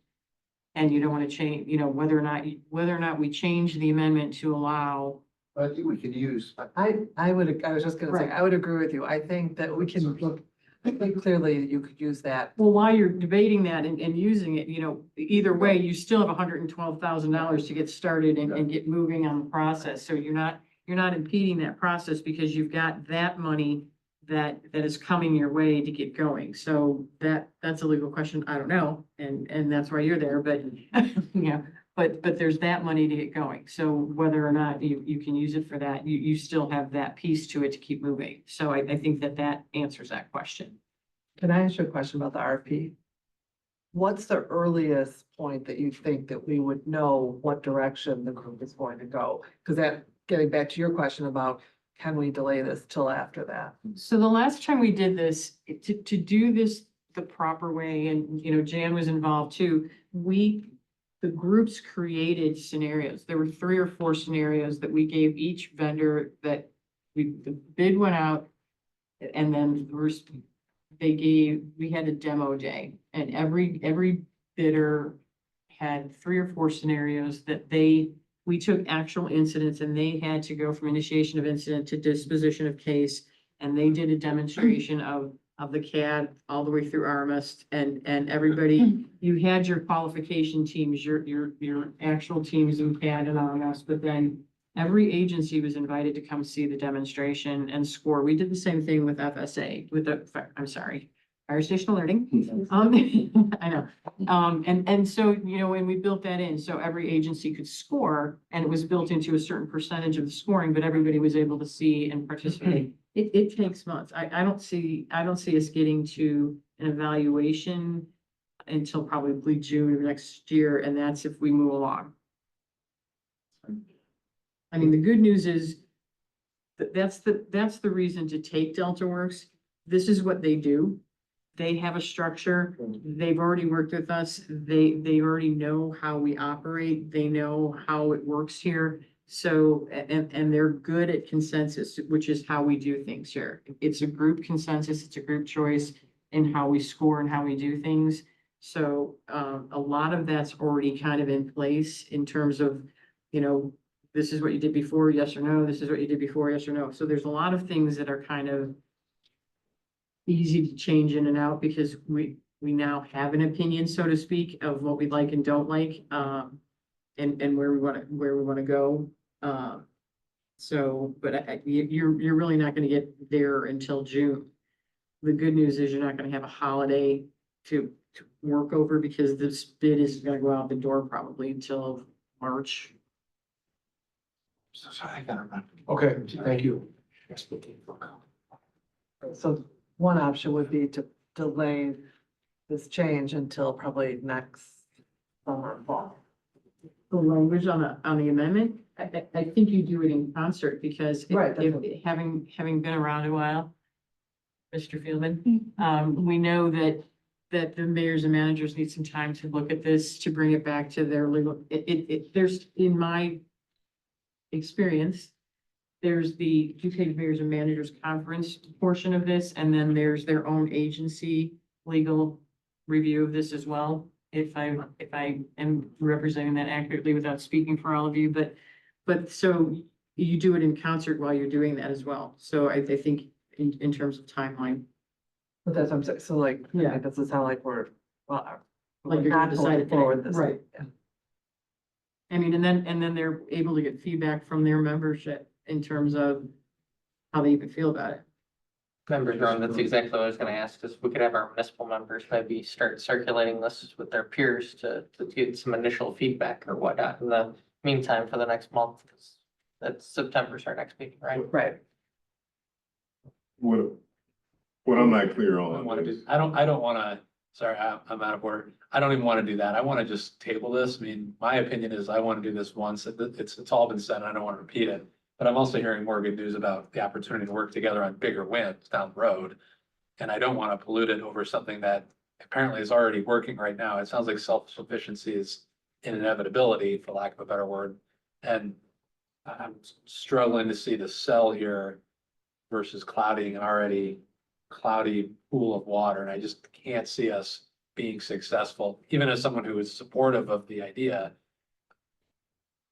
And you don't want to change, whether or not we change the amendment to allow. I think we could use, I was just gonna say, I would agree with you. I think that we can look, I think clearly you could use that. Well, while you're debating that and using it, either way, you still have $112,000 to get started and get moving on the process. So you're not impeding that process, because you've got that money that is coming your way to get going. So that's a legal question. I don't know. And that's why you're there, but but there's that money to get going. So whether or not you can use it for that, you still have that piece to it to keep moving. So I think that answers that question. Can I ask you a question about the RFP? What's the earliest point that you think that we would know what direction the group is going to go? Because that, getting back to your question about, can we delay this till after that? So the last time we did this, to do this the proper way, and, Jan was involved too, the groups created scenarios. There were 3 or 4 scenarios that we gave each vendor that the bid went out, and then we had a demo day, and every bidder had 3 or 4 scenarios that we took actual incidents, and they had to go from initiation of incident to disposition of case. And they did a demonstration of the CAD all the way through RMS, and everybody, you had your qualification teams, your actual teams in CAD and RMS, but then every agency was invited to come see the demonstration and score. We did the same thing with FSA, Fire Station Alerting. I know. And so, when we built that in, so every agency could score, and it was built into a certain percentage of the scoring, but everybody was able to see and participate. It takes months. I don't see us getting to an evaluation until probably June of next year, and that's if we move along. I mean, the good news is that's the reason to take DeltaWorks. This is what they do. They have a structure. They've already worked with us. They already know how we operate. They know how it works here. So, and they're good at consensus, which is how we do things here. It's a group consensus. It's a group choice in how we score and how we do things. So, a lot of that's already kind of in place in terms of, this is what you did before, yes or no. This is what you did before, yes or no. So there's a lot of things that are kind of easy to change in and out, because we now have an opinion, so to speak, of what we like and don't like, and where we want to go. But you're really not going to get there until June. The good news is you're not going to have a holiday to work over, because this bid is going to go out the door probably until March. Okay, thank you. So one option would be to delay this change until probably next summer, fall. The language on the amendment, I think you do it in concert, because Right, if having been around a while, Mr. Fieldman, we know that the mayors and managers need some time to look at this, to bring it back to their legal, there's, in my experience, there's the DuPage Mayors and Managers Conference portion of this, and then there's their own agency legal review of this as well. If I am representing that accurately without speaking for all of you, but so you do it in concert while you're doing that as well. So I think in terms of timeline. But that's what I'm saying. So like, Yeah. it doesn't sound like we're, well, Like we're you're gonna not decide going it today. forward this. Right. Yeah. I mean, and then they're able to get feedback from their membership in terms of how they even feel about it. Members, Ron, that's exactly what I was gonna ask, is we could have our municipal members maybe start circulating this with their peers to get some initial feedback or whatnot in the meantime for the next month, because that's September's our next meeting, right? Right. What I'm not clear I don't on wanna is, do, I don't wanna, sorry, I'm out of order. I don't even wanna do that. I wanna just table this. I mean, my opinion is I wanna do this once. It's all been said. I don't wanna repeat it. But I'm also hearing more good news about the opportunity to work together on bigger wins down the road. And I don't wanna pollute it over something that apparently is already working right now. It sounds like self-sufficiency is an inevitability, for lack of a better word. And I'm struggling to see the sell here versus clouding an already cloudy pool of water, and I just can't see us being successful, even as someone who is supportive of the idea.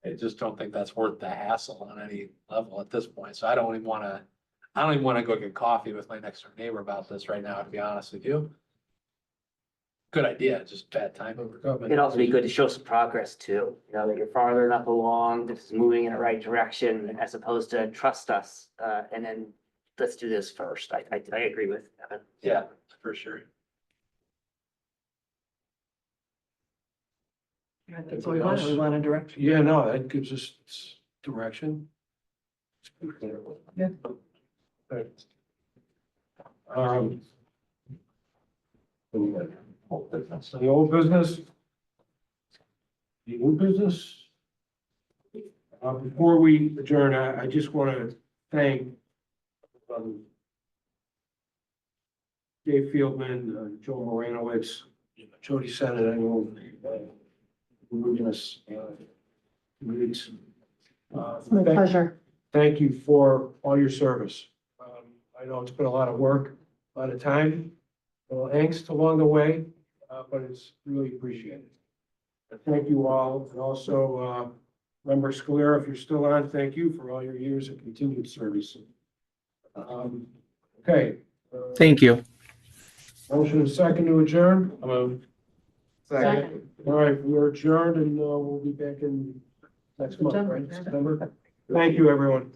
I just don't think that's worth the hassle on any level at this point, so I don't even wanna go get coffee with my next door neighbor about this right now, to be honest with you. Good idea, just bad timing. It'd also be good to show some progress too, you know, that you're farther enough along, this is moving in the right direction, as opposed to trust us, and then let's do this first. I agree with Evan. Yeah, for sure. That's what we want. We want a direction. Yeah, no, that gives us direction. Yeah. Um. The old business. The new business. Before we adjourn, I just want to thank Dave Fieldman, Joe Moranowitz, Jody Senate, I know, we're gonna, My pleasure. Thank you for all your service. I know it's been a lot of work, a lot of time, a little angst along the way, but it's really appreciated. Thank you all, and also, Member Scalera, if you're still on, thank you for all your years of continued service. Okay. Thank you. Motion is second to adjourn. Second. All right, we're adjourned and we'll be back in next month, right? September. Thank you, everyone.